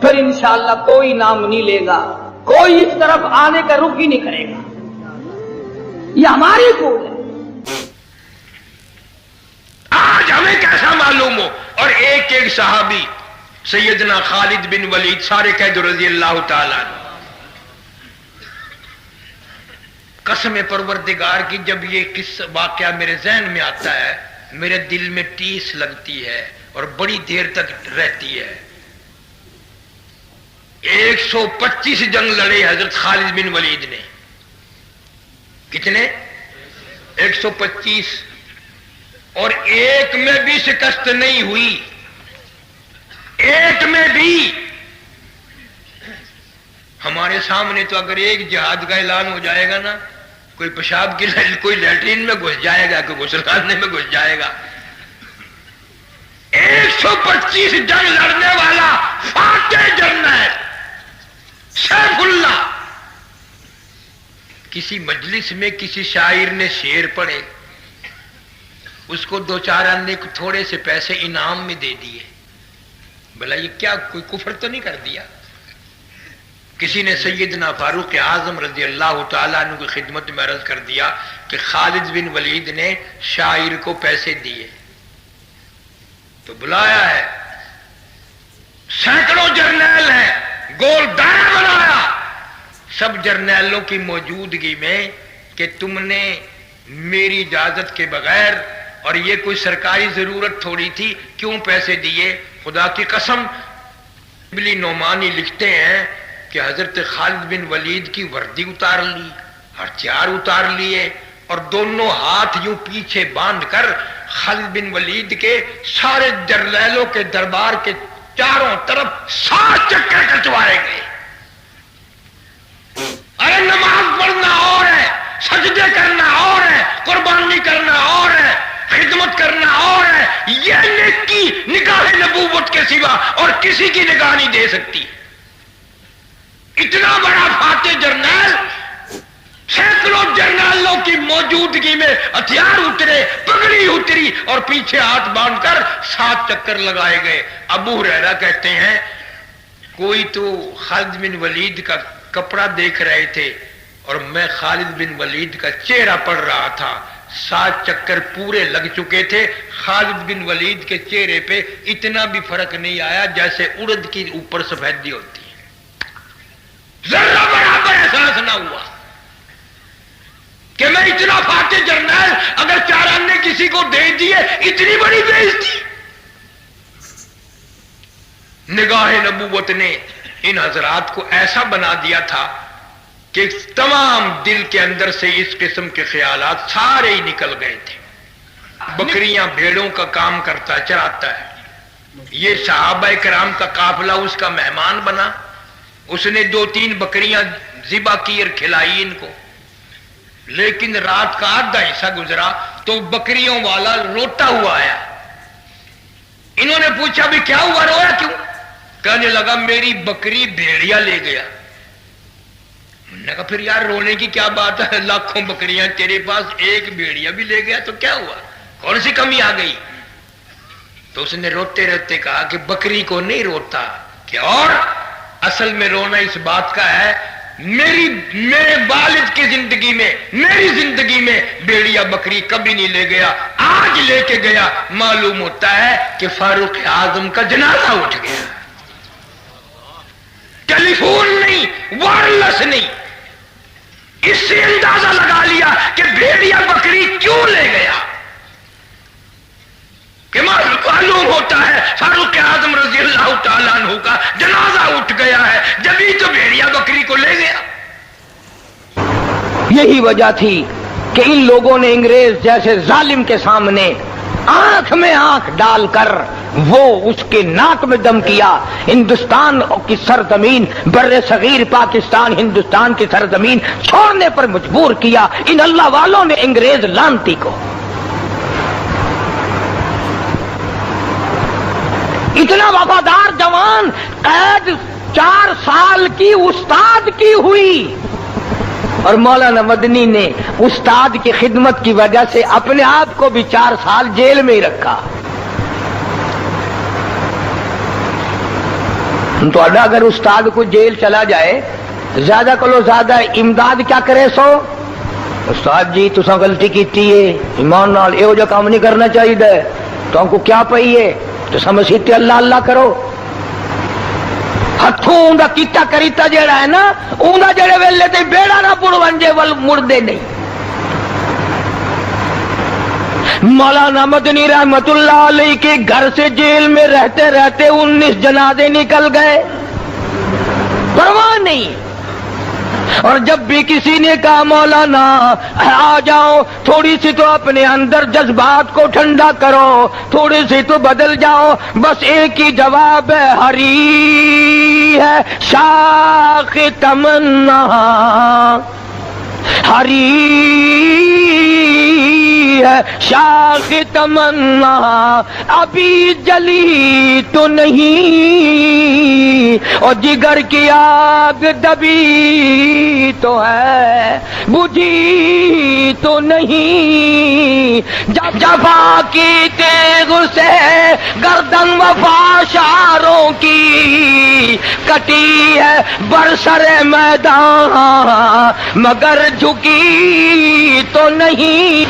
پھر انشاءاللہ کوئی نام نہیں لے گا، کوئی اس طرف آنے کا رخ ہی نہیں کرے گا. یہ ہماری قول ہے. آج ہمیں کیسا معلوم ہو؟ اور ایک ایک صحابی سیدنا خالد بن ولید سارے قید رضی اللہ تعالیٰ عنہ. قسم پروردگار کی جب یہ قصہ واقعہ میرے ذہن میں آتا ہے میرے دل میں ٹیس لگتی ہے اور بڑی دیر تک رہتی ہے. 125 جنگ لڑے حضرت خالد بن ولید نے. کتنے؟ 125. اور ایک میں بھی شکست نہیں ہوئی. ایک میں بھی. ہمارے سامنے تو اگر ایک جہاد کا اعلان ہو جائے گا نا، کوئی پیشاب کی کوئی لیٹرین میں گھس جائے گا، کوئی غسل خانے میں گھس جائے گا. 125 جنگ لڑنے والا فاتح جرنیل سیف اللہ. کسی مجلس میں کسی شاعر نے شعر پڑھے، اس کو 2-4 آنے کو تھوڑے سے پیسے انعام میں دے دیے. بھلا یہ کیا کوئی کفر تو نہیں کر دیا؟ کسی نے سیدنا فاروق اعظم رضی اللہ تعالیٰ عنہ کی خدمت میں عرض کر دیا کہ خالد بن ولید نے شاعر کو پیسے دیے، تو بلایا ہے. سینکڑوں جرنیل ہیں، گول دائرہ بنایا سب جرنیلوں کی موجودگی میں کہ تم نے میری اجازت کے بغیر، اور یہ کوئی سرکاری ضرورت تھوڑی تھی، کیوں پیسے دیے؟ خدا کی قسم ابلی نعمانی لکھتے ہیں کہ حضرت خالد بن ولید کی وردی اتار لی، ہتھیار اتار لیے، اور دونوں ہاتھ یوں پیچھے باندھ کر خالد بن ولید کے سارے جرنیلوں کے دربار کے چاروں طرف 7 چکر کٹوائے گئے. ارے نماز پڑھنا اور ہے، سجدے کرنا اور ہے، قربانی کرنا اور ہے، خدمت کرنا اور ہے. یہ نیکی نگاہ نبوت کے سوا اور کسی کی نگاہ نہیں دے سکتی. اتنا بڑا فاتح جرنیل، سینکڑوں جرنیلوں کی موجودگی میں ہتھیار اترے، پگڑی اتری، اور پیچھے ہاتھ باندھ کر 7 چکر لگائے گئے. ابو ہریرہ کہتے ہیں کوئی تو خالد بن ولید کا کپڑا دیکھ رہے تھے اور میں خالد بن ولید کا چہرہ پڑھ رہا تھا. 7 چکر پورے لگ چکے تھے. خالد بن ولید کے چہرے پہ اتنا بھی فرق نہیں آیا جیسے اڑد کی اوپر سفیدی ہوتی ہے. ذرہ برابر احساس نہ ہوا کہ میں اتنا فاتح جرنیل اگر 4 آنے کسی کو دے دیے، اتنی بڑی بےعزتی. نگاہ نبوت نے ان حضرات کو ایسا بنا دیا تھا کہ تمام دل کے اندر سے اس قسم کے خیالات سارے ہی نکل گئے تھے. بکریاں بھیڑوں کا کام کرتا چراتا ہے، یہ صحابہ کرام کا قافلہ اس کا مہمان بنا. اس نے 2-3 بکریاں ذبح کی اور کھلائی ان کو. لیکن رات کا آدھا حصہ گزرا تو بکریوں والا روتا ہوا آیا. انہوں نے پوچھا بھی کیا ہوا, رویا کیوں؟ کہنے لگا میری بکری بھیڑیا لے گیا. انہوں نے کہا پھر یار رونے کی کیا بات ہے, لاکھوں بکریاں تیرے پاس, ایک بھیڑیا بھی لے گیا تو کیا ہوا, کون سی کمی آ گئی؟ تو اس نے روتے روتے کہا کہ بکری کو نہیں روتا کہ اور اصل میں رونا اس بات کا ہے میرے والد کی زندگی میں, میری زندگی میں بھیڑیا بکری کبھی نہیں لے گیا, آج لے کے گیا. معلوم ہوتا ہے کہ فاروق اعظم کا جنازہ اٹھ گیا. ٹیلی فون نہیں, وائرلیس نہیں, اس سے اندازہ لگا لیا کہ بھیڑیا بکری کیوں لے گیا. کہ معلوم ہوتا ہے فاروق اعظم رضی اللہ تعالیٰ عنہ کا جنازہ اٹھ گیا ہے, جبھی تو بھیڑیا بکری کو لے گیا. یہی وجہ تھی کہ ان لوگوں نے انگریز جیسے ظالم کے سامنے آنکھ میں آنکھ ڈال کر وہ اس کے ناک میں دم کیا. ہندوستان کی سرزمین, بر صغیر پاکستان ہندوستان کی سرزمین چھوڑنے پر مجبور کیا ان اللہ والوں نے انگریز لانتی کو. اتنا وفادار جوان قید 4 سال کی استاد کی ہوئی, اور مولانا مدنی نے استاد کی خدمت کی وجہ سے اپنے آپ کو بھی 4 سال جیل میں ہی رکھا. تو اگر استاد کو جیل چلا جائے, زیادہ کو زیادہ امداد کیا کرے سو, استاد جی تساں غلطی کیتی ہے, ایمان نال ایہو جا کام نہیں کرنا چاہیے, تو ہم کو کیا پئی ہے, تو سمجھتے اللہ اللہ کرو. ہتھوں اوندا کیتا کریتا جیڑا ہے نا, اوندا جڑے ویلے تے بیڑا نہ پڑ ونجے ول مردے نہیں. مولانا مدنی رحمت اللہ علیہ کے گھر سے جیل میں رہتے رہتے 19 جنازے نکل گئے, پرواہ نہیں. اور جب بھی کسی نے کہا مولانا آ جاؤ, تھوڑی سی تو اپنے اندر جذبات کو ٹھنڈا کرو, تھوڑی سی تو بدل جاؤ, بس ایک ہی جواب ہے, ہری ہے شاخ تمنا, ہری ہے شاخ تمنا, ابھی جلی تو نہیں, اور جگر کی آگ دبی تو ہے, بجھی تو نہیں. جفا کی تیغ سے گردن وفا شاروں کی کٹی ہے برسر میدان, مگر جھکی تو نہیں.